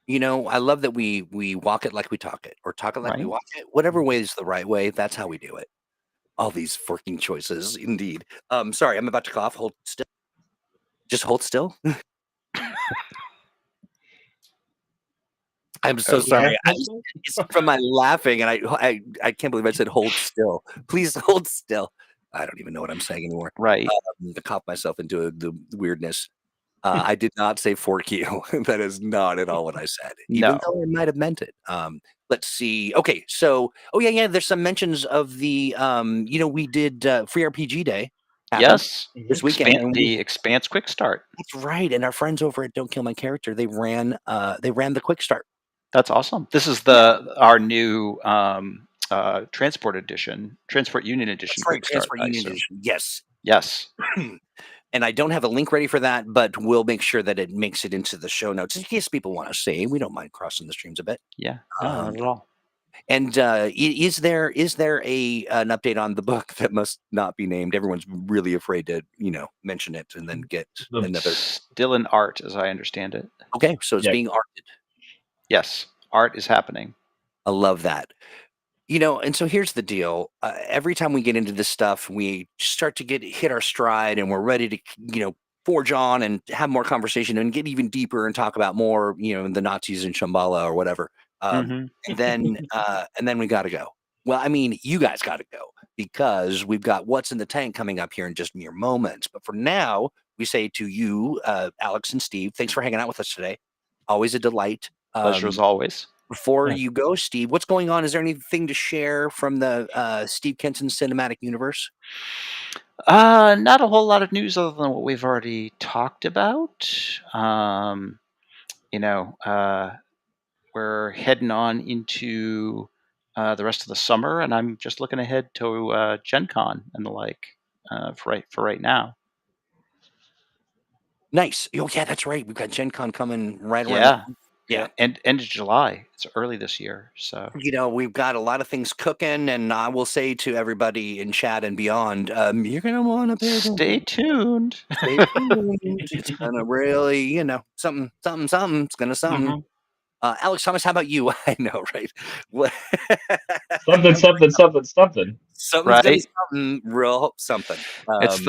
I love that we walk it like we talk it, or talk it like we right? walk it. Whatever way is the right way, that's how we do it. All these forking choices, indeed. Sorry, I'm about to cough. Hold still. Just hold still. I'm so Do I have sorry. to hold still? It's from my laughing, and I can't believe I said hold still. Please hold still. I don't even know what I'm saying anymore. Right. To cop myself into the weirdness. I did not say fork you. That is not at all what I said, even No. though I might have meant it. Let's see. Okay, so yeah. There's some mentions of the we did Free RPG Day happened Yes. this weekend, and The Expanse Quick Start. that's right. And our friends over at Don't Kill My Character, they ran the quick start. That's awesome. This is Yeah. our new Transport Union Edition That's right, Quick Start, Transport I Union assume. Edition. Yes. Yes. And I don't have a link ready for that, but we'll make sure that it makes it into the show notes in case people want to see. We don't mind crossing the streams a bit. Yeah. No, Um, not at all. And is there an update on the book that must not be named? Everyone's really afraid to mention it and then get another. Still in art, as I understand it. Okay, so it's being arted. Yes, art is happening. I love that. And so here's the deal. Every time we get into this stuff, we start to hit our stride, and we're ready to forge on and have more conversation and get even deeper and talk about more the Nazis in Shambhala or whatever. Mhm. And then we got to go. Well, I mean, you guys got to go because we've got What's in the Tank coming up here in just mere moments. But for now, we say to you, Alex and Steve, thanks for hanging out with us today. Always a delight. Pleasure as always. Before Yeah. you go, Steve, what's going on? Is there anything to share from the Steve Kenton cinematic universe? Not a whole lot of news other than what we've already talked about. We're heading on into the rest of the summer, and I'm just looking ahead to Gen Con and the like for right now. Nice. Oh, yeah, that's right. We've got Gen Con coming right around. Yeah. Yeah. End of July. It's early this year, so We've got a lot of things cooking, and I will say to everybody in chat and beyond, you're gonna want to pay attention. stay tuned. Stay tuned. It's gonna really, something. It's gonna something. Mhm. Alex Thomas, how about you? I know, right? What- Something. Something's Right? gonna something real something. It's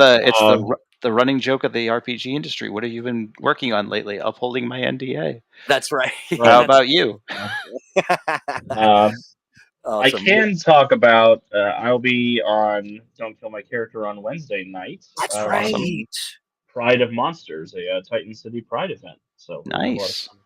the running joke of the RPG industry. What have you been working on lately? Upholding my NDA. That's right. How about you? I can talk about. I'll be on Don't Kill My Character on Wednesday night. That's on right. Pride of Monsters, a Titan City Pride event. So we're gonna have a lot of Nice. fun.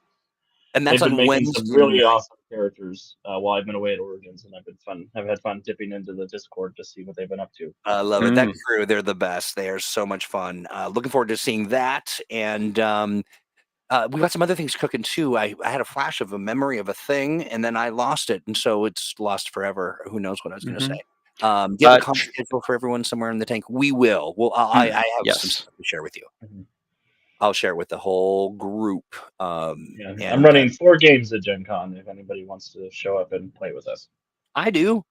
And that's They've been on making some Wednesday. really awesome characters while I've been away at Origins, and I've had fun dipping into the Discord to see what they've been up to. I love it. That crew, they're the best. They are so much fun. Looking forward to seeing that. And we got some other things cooking too. I had a flash of a memory of a thing, and then I lost it, and so it's lost forever. Who knows what I was going to say? Do you have a comment schedule for everyone somewhere in the tank? We will. Well, I have some stuff to share with you. Mm-hmm. I'll share it with the whole group. I'm running 4 games at Gen Con if anybody wants to show up and play with us. I do.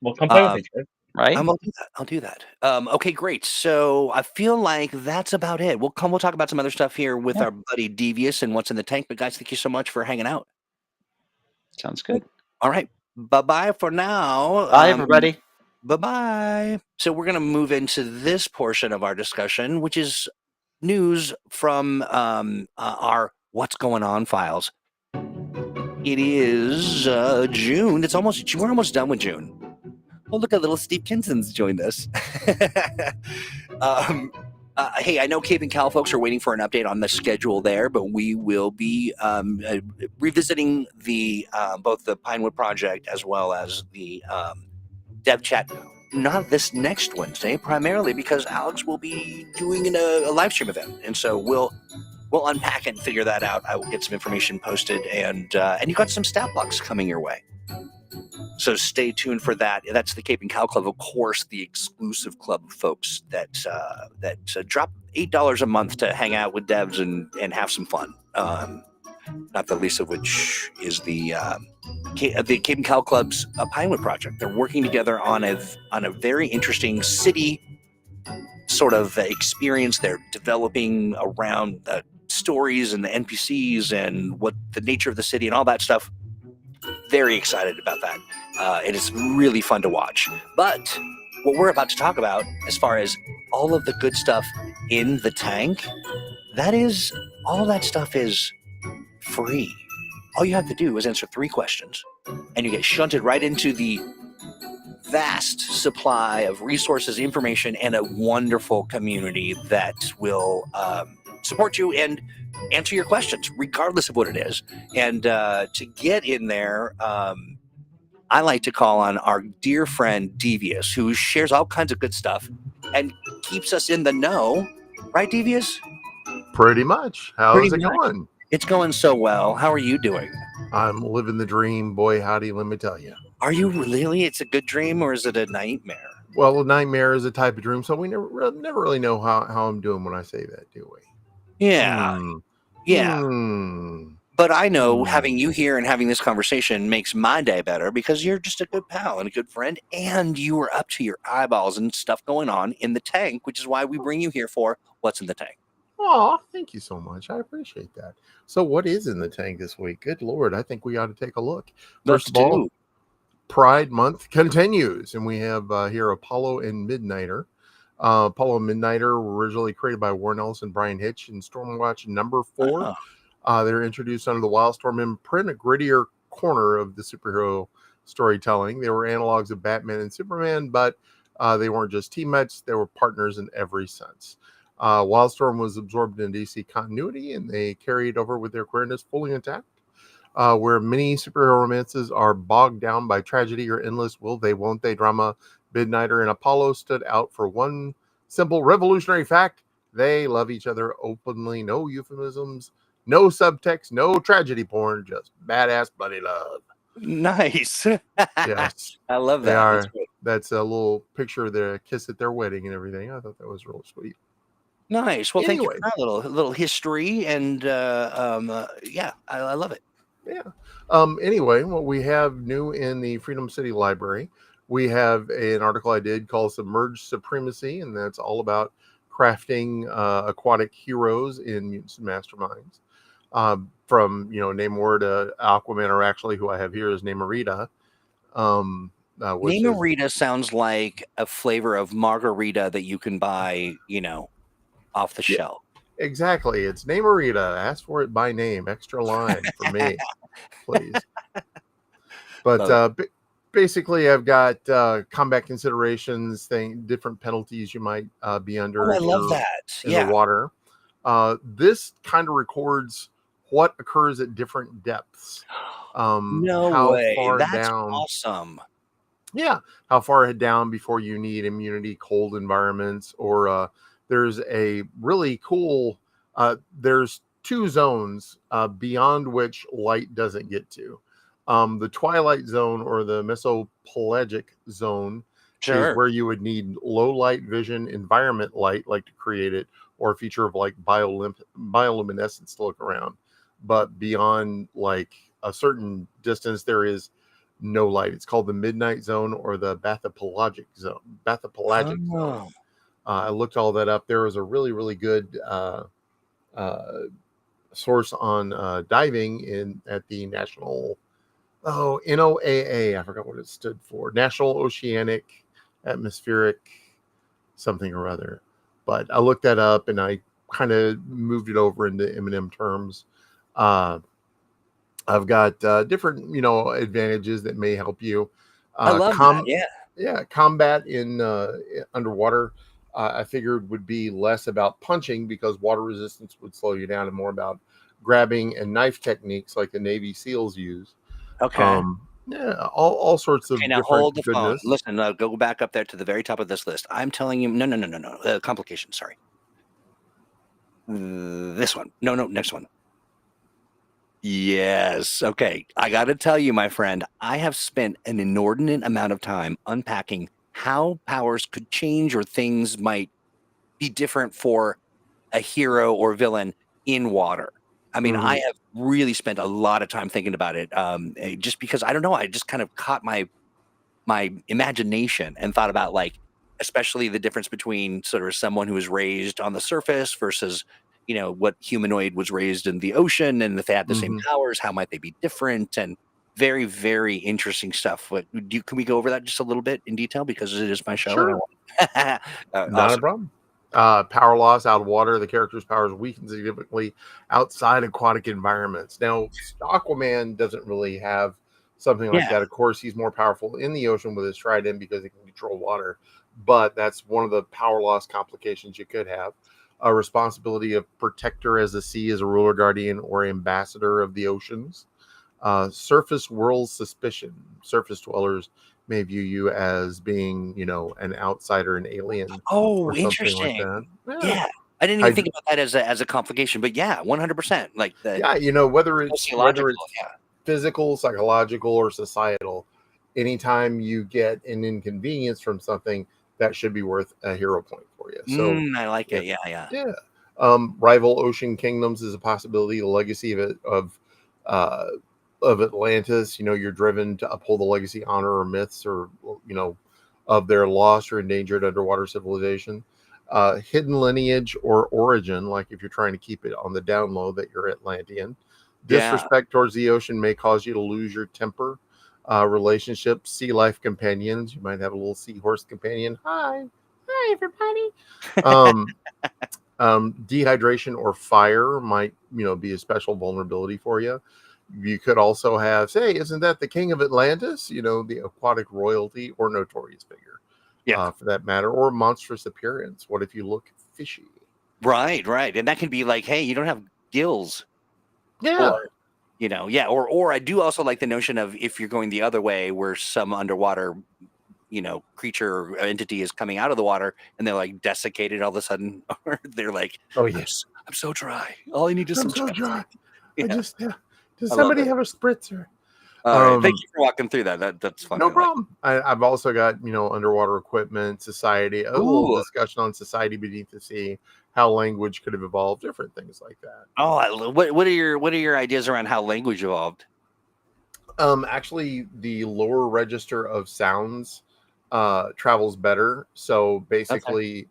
Well, come play with me, Trey. Right? I'll do that. Okay, great. So I feel like that's about it. We'll talk about some other stuff here with our buddy Devious and What's in the Tank. But guys, thank you so much for hanging out. Sounds good. All right. Bye-bye for now. Bye, everybody. Bye-bye. So we're going to move into this portion of our discussion, which is news from our What's Going On files. It is June. We're almost done with June. Oh, look at little Steve Kinson's joined us. Hey, I know Cape and Cal folks are waiting for an update on the schedule there, but we will be revisiting the both the Pinewood Project as well as the Dev Chat. Not this next Wednesday, primarily because Alex will be doing a live stream event, and so we'll unpack it and figure that out. I will get some information posted, and you got some stat blocks coming your way. So stay tuned for that. That's the Cape and Cow Club, of course, the exclusive club of folks that drop $8 a month to hang out with devs and have some fun. Not the least of which is the Cape and Cow Club's Pinewood project. They're working together on a very interesting city sort of experience. They're developing around the stories and the NPCs and what the nature of the city and all that stuff. Very excited about that. It is really fun to watch. But what we're about to talk about, as far as all of the good stuff in the tank, all that stuff is free. All you have to do is answer 3 questions, and you get shunted right into the vast supply of resources, information, and a wonderful community that will support you and answer your questions, regardless of what it is. And to get in there, I like to call on our dear friend Devious, who shares all kinds of good stuff and keeps us in the know. Right, Devious? Pretty much. How's it going? It's going so well. How are you doing? I'm living the dream. Boy, howdy, let me tell you. Are you really? It's a good dream, or is it a nightmare? Well, a nightmare is a type of dream, so we never really know how I'm doing when I say that, do we? Yeah. Yeah. But I know having you here and having this conversation makes my day better because you're just a good pal and a good friend, and you are up to your eyeballs and stuff going on in the tank, which is why we bring you here for What's in the Tank. Oh, thank you so much. I appreciate that. So what is in the tank this week? Good Lord, I think we ought to take a look. First of all, Pride Month continues, and we have here Apollo and Midnighter. Apollo and Midnighter were originally created by Warren Ellis and Brian Hitch in Stormwatch number 4. They're introduced under the Wildstorm imprint, a grittier corner of the superhero storytelling. They were analogs of Batman and Superman, but they weren't just teammates. They were partners in every sense. Wildstorm was absorbed in DC continuity, and they carried over with their queerness fully intact. Where many superhero romances are bogged down by tragedy or endless will they, won't they drama, Midnighter and Apollo stood out for one simple revolutionary fact. They love each other openly, no euphemisms, no subtext, no tragedy porn, just badass buddy love. Nice. Yes. I love that. That's a little picture of their kiss at their wedding and everything. I thought that was real sweet. Nice. Well, anyway. Thank you for that little history. And yeah, I love it. Yeah. Anyway, what we have new in the Freedom City Library, we have an article I did called Submerged Supremacy, and that's all about crafting aquatic heroes in Mutants and Masterminds. From Namor to Aquaman, or actually who I have here is Namorita. Namorita sounds like a flavor of margarita that you can buy, off the shelf. Exactly. It's Namorita. Ask for it by name. Extra line for me, please. But basically, I've got combat considerations, different penalties you might be under. I love that. In the water. This kind of records what occurs at different depths. No way. That's awesome. Yeah. How far down before you need immunity, cold environments, or there's a really cool, there's 2 zones beyond which light doesn't get to. The Twilight Zone or the Mesopelagic Zone is where you would need low light vision, environment light, like to create it, or a feature of like bioluminescence to look around. But beyond like a certain distance, there is no light. It's called the Midnight Zone or the Bathypelagic Zone. Zone. I looked all that up. There was a really, really good source on diving at the National, NOAA. I forgot what it stood for. National Oceanic Atmospheric something or other. But I looked that up and I kind of moved it over into M&M terms. I've got different, advantages that may help you. I love that. Yeah. Yeah, combat in underwater, I figured would be less about punching because water resistance would slow you down, and more about grabbing and knife techniques like the Navy SEALs use. Okay. Yeah, all sorts of now hold the phone. Listen, go back up there to the very top of this list. I'm telling you, no. Complications, sorry. This one. No, next one. Yes. Okay. I got to tell you, my friend, I have spent an inordinate amount of time unpacking how powers could change or things might be different for a hero or villain in water. I mean, I have really spent a lot of time thinking about it, just because I don't know. I just kind of caught my imagination and thought about, like, especially the difference between sort of someone who was raised on the surface versus, what humanoid was raised in the ocean, and if they had the same powers, how might they be different? And very, very interesting stuff. Can we go over that just a little bit in detail, because it is my show and I Sure. want Not a awesome. problem. Power loss out of water. The character's powers weaken significantly outside aquatic environments. Now, Aquaman doesn't really have something like Yeah. that. Of course, he's more powerful in the ocean with his trident because he can control water. But that's one of the power loss complications you could have. A responsibility of protector as the sea as a ruler, guardian, or ambassador of the oceans. Surface world suspicion. Surface dwellers may view you as being, an outsider, an alien, Oh, or something like interesting. that. Yeah. Yeah. I didn't even Hyd- think about that as a complication, but yeah, 100%. Like the yeah, whether it's sociological. Yeah. physical, psychological, or societal, anytime you get an inconvenience from something, that should be worth a hero point for you. So I like yeah, it. Yeah. Yeah. yeah. Rival ocean kingdoms is a possibility. The legacy uh, of Atlantis. You're driven to uphold the legacy, honor, or myths, or of their lost or endangered underwater civilization. Hidden lineage or origin, like if you're trying to keep it on the down low that you're Atlantean. Yeah. Disrespect towards the ocean may cause you to lose your temper. Relationships, sea life companions. You might have a little seahorse companion. Hi, everybody. Um, Dehydration or fire might, be a special vulnerability for you. You could also have, say, isn't that the king of Atlantis? The aquatic royalty or notorious figure, Yeah. for that matter, or monstrous appearance. What if you look fishy? Right. Right. And that can be like, hey, you don't have gills, Yeah. or yeah. Or I do also like the notion of, if you're going the other way, where some underwater, creature or entity is coming out of the water and they're like desiccated all of a sudden, or they're like, Oh I'm, yeah. I'm so dry. All I need is I'm some so dry. dry. Yeah. Does I love somebody it. have a spritzer? All right. Thank you for walking through that. That's fun. No I like. problem. I've also got, underwater equipment, society, a little Ooh. discussion on society beneath the sea, how language could have evolved, different things like that. Oh, what are your ideas around how language evolved? Actually, the lower register of sounds travels better. So Okay. basically,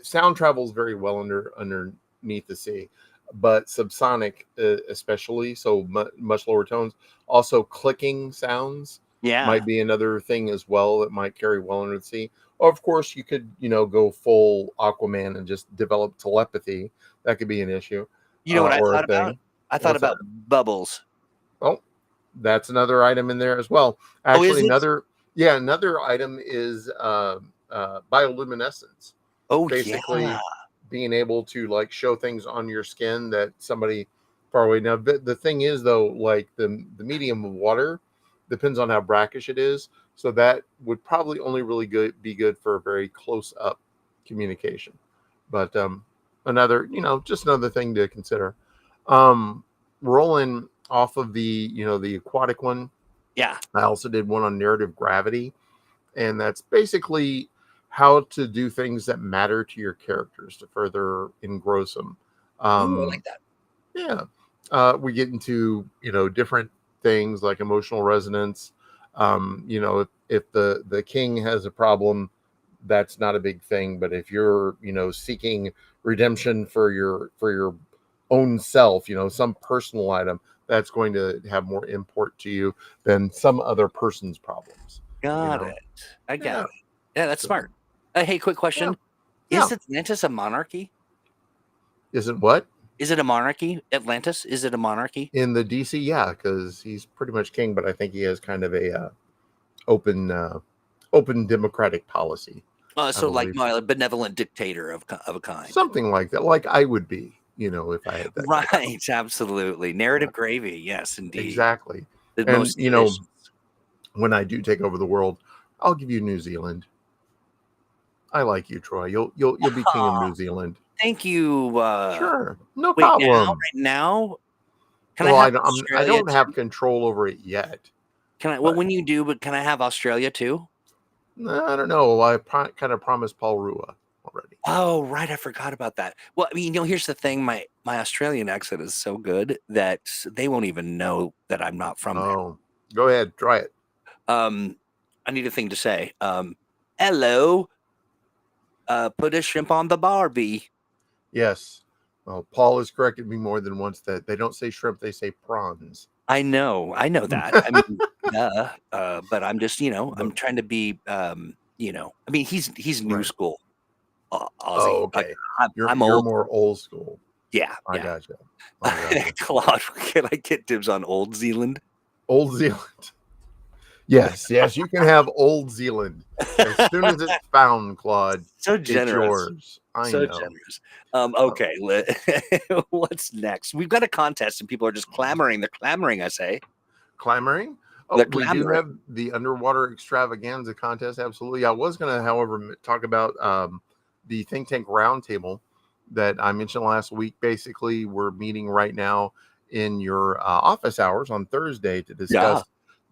sound travels very well underneath the sea, but subsonic, especially, so much lower tones. Also, clicking sounds Yeah. might be another thing as well that might carry well under the sea. Of course, you could, go full Aquaman and just develop telepathy. That could be an issue, You know what I or a thought about? thing. I thought What's that? about bubbles. Oh, that's another item in there as well. Oh, is Actually, it? another item is bioluminescence. Oh, yeah. Basically, being able to like show things on your skin that somebody far away. Now, the thing is though, like the medium of water depends on how brackish it is. So that would probably only really be good for a very close up communication. But another, just another thing to consider. Um, Rolling off of the aquatic one, Yeah. I also did one on narrative gravity, and that's basically how to do things that matter to your characters to further engross them. Ooh, I like that. Yeah, we get into different things like emotional resonance. If the king has a problem, that's not a big thing. But if you're seeking redemption for your own self, some personal item, that's going to have more import to you than some other person's problems. Got it. I got Yeah. it. Yeah, that's So, smart. Hey, quick yeah. question. Yeah. Is Atlantis a monarchy? Isn't what? Is it a monarchy? Atlantis? Is it a monarchy? In the DC, yeah, because he's pretty much king, but I think he has kind of a open democratic policy. I So like believe my benevolent dictator of a kind. something like that, like I would be, if I had that kind of power. Right, absolutely. Narrative gravy, yes, indeed. Exactly. The And most delicious. when I do take over the world, I'll give you New Zealand. I like you, Troy. You'll be king of New Zealand. Thank you. Sure, no Wait, problem. right now, Can I Well, have I Australia don't have too? control over it yet. Can I? Well, But when you do, but can I have Australia too? I don't know. I kind of promised Paul Rua already. Oh, right. I forgot about that. Well, I mean, here's the thing. My Australian accent is so good that they won't even know that I'm not from there. Oh, go ahead, try it. I need a thing to say. Hello. Put a shrimp on the Barbie. Yes. Well, Paul has corrected me more than once that they don't say shrimp, they say prawns. I know that. I mean, duh. But I'm just, I'm But, trying to be, I mean, he's new right. school Oh, Aussie. Like okay. I'm You're old. more old school. Yeah, I yeah. gotcha. I gotcha. Claude, can I get dibs on Old Zealand? Old Zealand. Yes, you can have Old Zealand. As soon as it's found, Claude, So it's generous. yours. I So know. generous. Uh, Okay, what's next? We've got a contest and people are just clamoring. They're clamoring, I say. Clamoring. Oh, They're we do clamoring. have the underwater extravaganza contest. Absolutely. I was going to, however, talk about the think tank roundtable that I mentioned last week. Basically, we're meeting right now in your office hours on Thursday to Yeah. discuss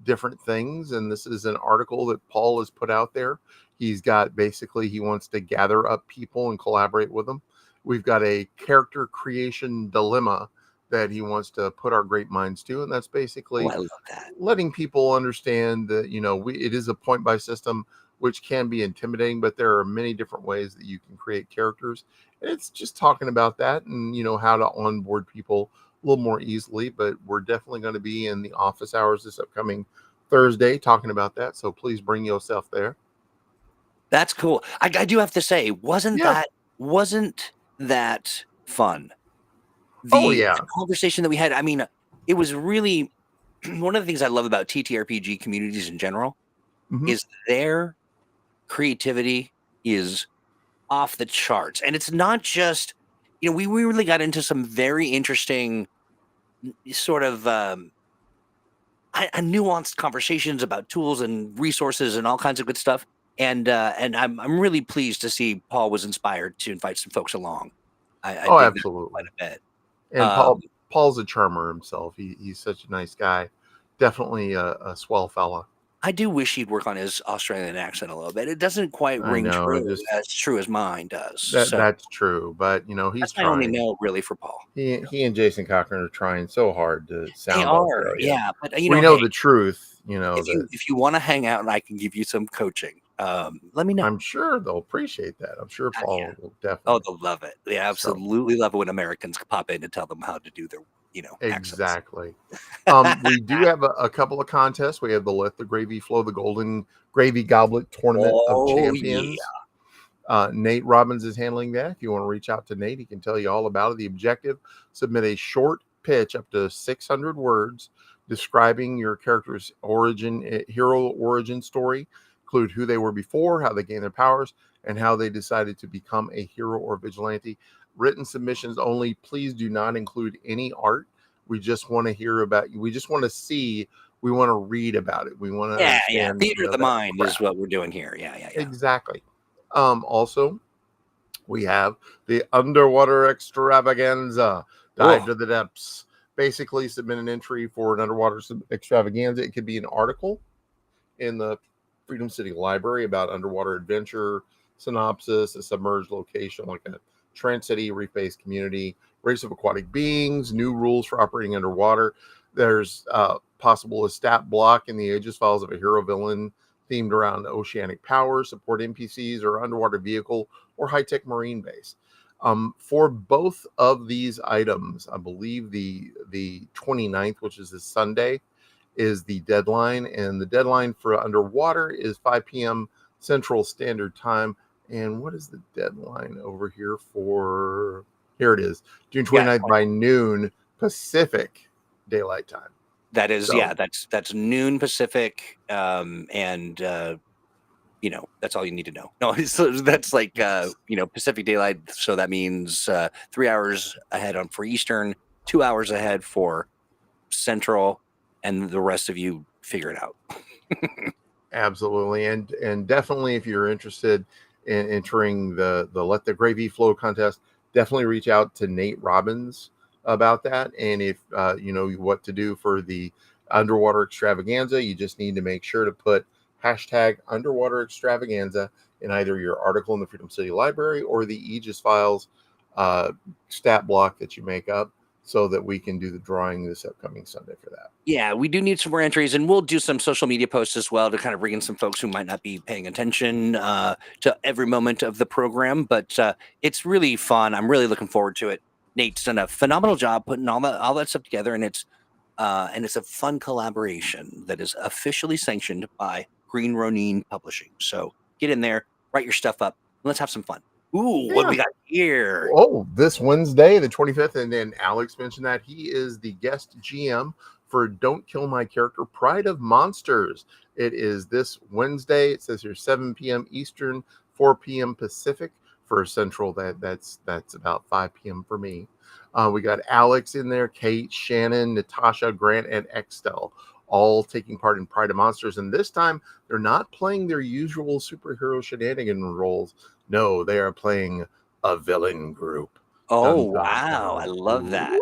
different things. And this is an article that Paul has put out there. He's got basically, he wants to gather up people and collaborate with them. We've got a character creation dilemma that he wants to put our great minds to. And that's Oh, basically I love that. letting people understand that it is a point by system, which can be intimidating, but there are many different ways that you can create characters. And it's just talking about that and how to onboard people a little more easily. But we're definitely going to be in the office hours this upcoming Thursday talking about that, so please bring yourself there. That's cool. I do have to say, Yeah. wasn't that fun? Oh The yeah. conversation that we had, I mean, it was really one of the things I love about TTRPG communities in general Mhm. is their creativity is off the charts. And it's not just, we really got into some very interesting sort of nuanced conversations about tools and resources and all kinds of good stuff. And I'm really pleased to see Paul was inspired to invite some folks along. I Oh, dig that quite absolutely. a bit. And Um, Paul's a charmer himself. He's such a nice guy. Definitely a swell fella. I do wish he'd work on his Australian accent a little bit. It doesn't quite I ring know, true just as mine does. that So that's true, but he's that's my only trying. note really for Paul. He and Jason Cochran are trying so hard to They sound are, Australian. yeah. But We know hey, the truth, that if you want to hang out and I can give you some coaching, let me know. I'm sure they'll appreciate that. I'm sure Yeah. Paul will Oh, definitely. they'll love it. They So absolutely love it when Americans pop in and tell them how to do their, accents. exactly. We do have a couple of contests. We have the Let the Gravy Flow, the Golden Gravy Goblet Tournament of Oh yeah. Champions. Nate Robbins is handling that. If you want to reach out to Nate, he can tell you all about it. The objective: submit a short pitch up to 600 words describing your character's hero origin story. Include who they were before, how they gained their powers, and how they decided to become a hero or vigilante. Written submissions only. Please do not include any art. We just want to hear about you. We just want to see. We want to read about it. We want to Yeah. understand, Theater of the that mind is craft. what we're doing here. Yeah. Exactly. Also, we have the underwater extravaganza. Dive Oh, to the depths. Basically, submit an entry for an underwater extravaganza. It could be an article in the Freedom City Library about underwater adventure, synopsis, a submerged location like a trans-city reef-based community, race of aquatic beings, new rules for operating underwater. There's possible a stat block in the Aegis files of a hero villain themed around oceanic power, support NPCs or underwater vehicle or high-tech marine base. For both of these items, I believe the 29th, which is this Sunday, is the deadline, and the deadline for underwater is 5 p.m. Central Standard Time. And what is the deadline over here for? Here it is, June yeah. 29th by noon Pacific Daylight Time. That is, So, that's noon Pacific, and that's all you need to know. No, so that's like Pacific Daylight. So that means 3 hours ahead for Eastern, 2 hours ahead for Central, and the rest of you figure it out. absolutely, and definitely, if you're interested in entering the Let the Gravy Flow contest, definitely reach out to Nate Robbins. about that. And if you know what to do for the underwater extravaganza, you just need to make sure to put hashtag underwater extravaganza in either your article in the Freedom City Library or the Aegis Files stat block that you make up, so that we can do the drawing this upcoming Sunday for that. Yeah, we do need some more entries, and we'll do some social media posts as well to kind of bring in some folks who might not be paying attention to every moment of the program. But it's really fun. I'm really looking forward to it. Nate's done a phenomenal job putting all that stuff together, and it's a fun collaboration that is officially sanctioned by Green Ronin Publishing. So get in there, write your stuff up, and let's have some fun. Ooh, what we got here? Oh, this Wednesday, the 25th, and then Alex mentioned that he is the guest GM for Don't Kill My Character, Pride of Monsters. It is this Wednesday. It says here 7 p.m. Eastern, 4 p.m. Pacific. For Central, that's about 5 p.m. for me. We got Alex in there, Kate, Shannon, Natasha, Grant, and Extel, all taking part in Pride of Monsters. And this time, they're not playing their usual superhero shenanigan roles. No, they are playing a villain group. Oh, wow. I love that.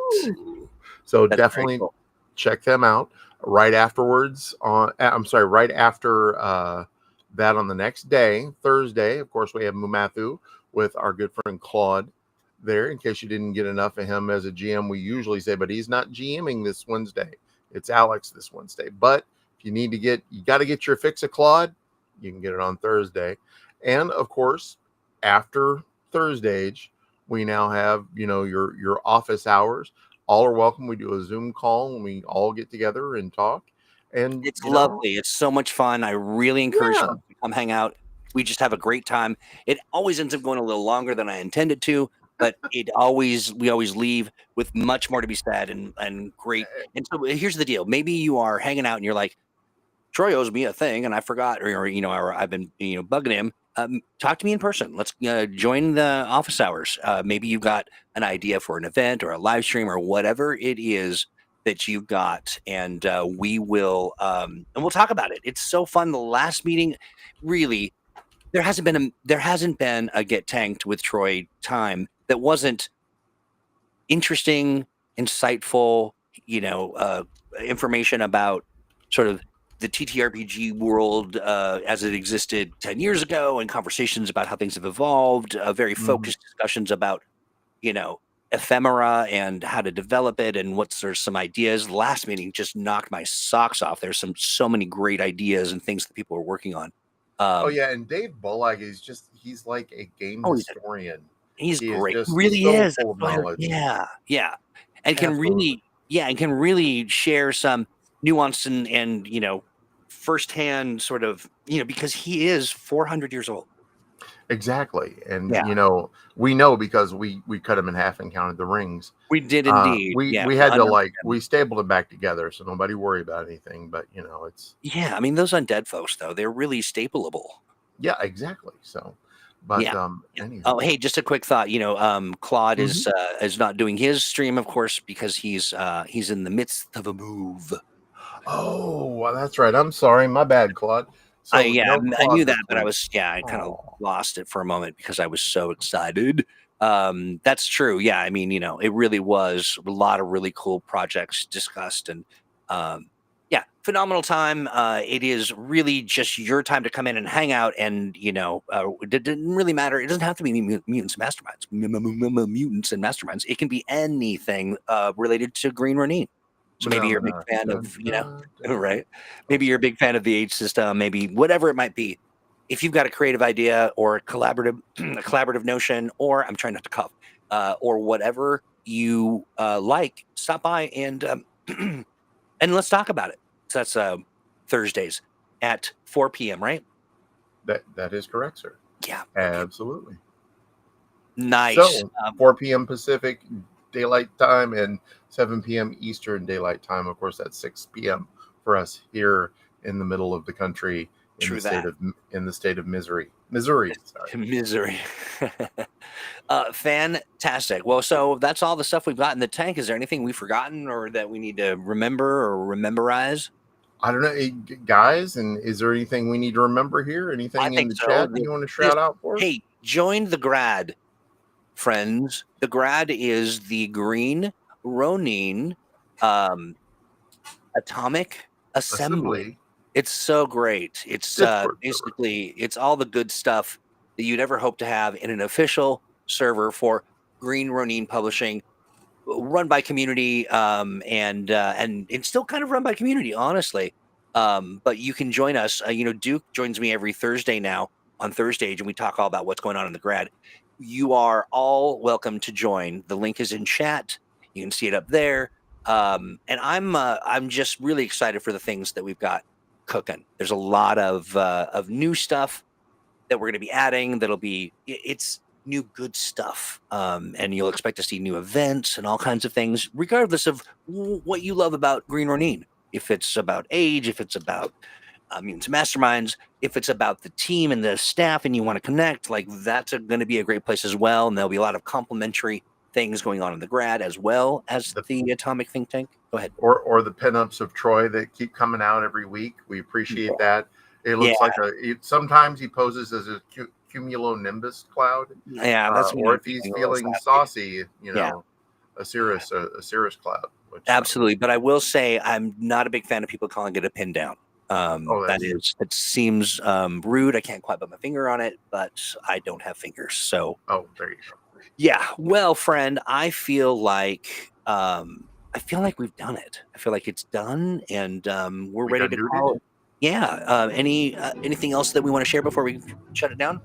So that's definitely cool. Check them out right afterwards. Right after that on the next day, Thursday, of course, we have Mumathu with our good friend Claude there. In case you didn't get enough of him as a GM, we usually say, but he's not GMing this Wednesday. It's Alex this Wednesday. But if you need to you got to get your fix of Claude, you can get it on Thursday. And of course, after Thursday, we now have, your office hours. All are welcome. We do a Zoom call and we all get together and talk. And it's lovely. It's so much fun. I really encourage you to come hang out. We just have a great time. It always ends up going a little longer than I intended to, but we always leave with much more to be said and great. And so here's the deal. Maybe you are hanging out and you're like, Troy owes me a thing and I forgot, or I've been bugging him. Talk to me in person. Let's join the office hours. Maybe you've got an idea for an event or a live stream or whatever it is that you've got, and we will and we'll talk about it. It's so fun. The last meeting, really, there hasn't been a Get Tanked with Troy time that wasn't interesting, insightful, information about sort of the TTRPG world as it existed 10 years ago, and conversations about how things have evolved, very focused discussions about, ephemera and how to develop it and there's some ideas. Last meeting just knocked my socks off. There's so many great ideas and things that people are working on. And Dave Bullock he's like a game historian. He's great. He really is. Full of knowledge. Yeah. And can really share some nuance and firsthand sort of, because he is 400 years old. Exactly. And we know because we cut him in half and counted the rings. We did indeed. We had to we stapled it back together, so nobody worry about anything. But it's I mean, those undead folks though, they're really stapleable. Yeah, exactly. So but anyway. Oh, hey, just a quick thought. Claude is not doing his stream, of course, because he's in the midst of a move. Oh, well, that's right. I'm sorry, my bad, Claude. So, I knew that, but I kind of lost it for a moment because I was so excited. That's true. Yeah, I mean, it really was a lot of really cool projects discussed, and phenomenal time. It is really just your time to come in and hang out, and it didn't really matter. It doesn't have to be mutants and masterminds. Mutants and masterminds. It can be anything related to Green Ronin. So maybe you're a big fan of, right? Maybe you're a big fan of the age system, maybe whatever it might be. If you've got a creative idea or a collaborative notion, or I'm trying not to cough, or whatever you like, stop by and and let's talk about it. So that's Thursdays at 4 p.m., right? That is correct, sir. Yeah. Absolutely. Nice. So 4 p.m. Pacific Daylight Time and 7 p.m. Eastern Daylight Time. Of course, that's 6 p.m. for us here in the middle of the country in the state of Missouri. Missouri. Fantastic. Well, so that's all the stuff we've got in the tank. Is there anything we've forgotten or that we need to remember or rememberize? I don't know, guys. And is there anything we need to remember here? Anything in the chat that you want to shout out for? Hey, join the Grad, friends. The Grad is the green Ronin Atomic Assembly. It's so great. It's basically it's all the good stuff that you'd ever hope to have in an official server for Green Ronin Publishing, run by community, and it's still kind of run by community, honestly. But you can join us. Duke joins me every Thursday now on Thursdays, and we talk all about what's going on in the grad. You are all welcome to join. The link is in chat. You can see it up there. And I'm just really excited for the things that we've got cooking. There's a lot of new stuff that we're going to be adding. It's new good stuff, and you'll expect to see new events and all kinds of things, regardless of what you love about Green Ronin. If it's about age, if it's about mutants masterminds, if it's about the team and the staff, and you want to connect, like that's going to be a great place as well. And there'll be a lot of complimentary things going on in the grad as well as the Atomic Think Tank. Go ahead. Or the pinups of Troy that keep coming out every week. We appreciate that. It looks like sometimes he poses as a cumulonimbus cloud. Yeah, that's or if he's feeling saucy, a cirrus cloud. Which, absolutely. But I will say I'm not a big fan of people calling it a pin down. It seems rude. I can't quite put my finger on it, but I don't have fingers. So there you go. Yeah. Well, friend, I feel like we've done it. I feel like it's done, and we're ready to call it. Yeah. Anything else that we want to share before we shut it down?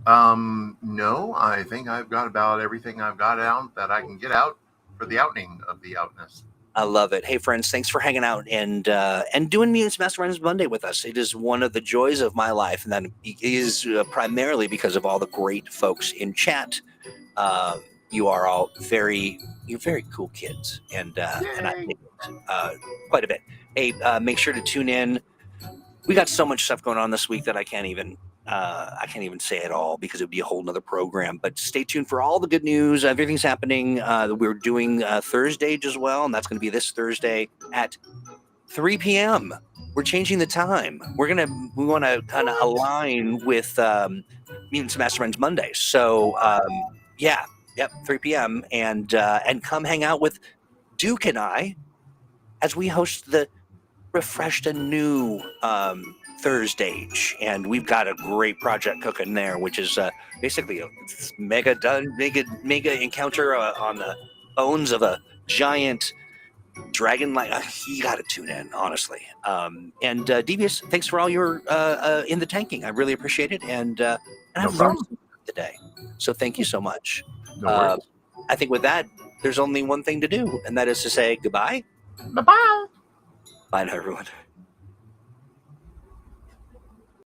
No, I think I've got about everything I've got out that I can get out for the outing of the outness. I love it. Hey, friends, thanks for hanging out and doing Mutants Masterminds Monday with us. It is one of the joys of my life, and that is primarily because of all the great folks in chat. You are all very cool kids, and I think quite a bit. Hey, make sure to tune in. We got so much stuff going on this week that I can't even say it all because it would be a whole nother program. But stay tuned for all the good news. Everything's happening. We're doing Thursday as well, and that's going to be this Thursday at 3 p.m. We're changing the time. We want to kind of align with Mutants Masterminds Monday. So 3 p.m. and come hang out with Duke and I as we host the refreshed and new Thursday, and we've got a great project cooking there, which is basically a mega encounter on the bones of a giant dragon. You got to tune in, honestly. And Devious, thanks for all your in the tanking. I really appreciate it, and I've learned today. So thank you so much. No worries. I think with that, there's only one thing to do, and that is to say goodbye. Bye-bye. Bye now, everyone.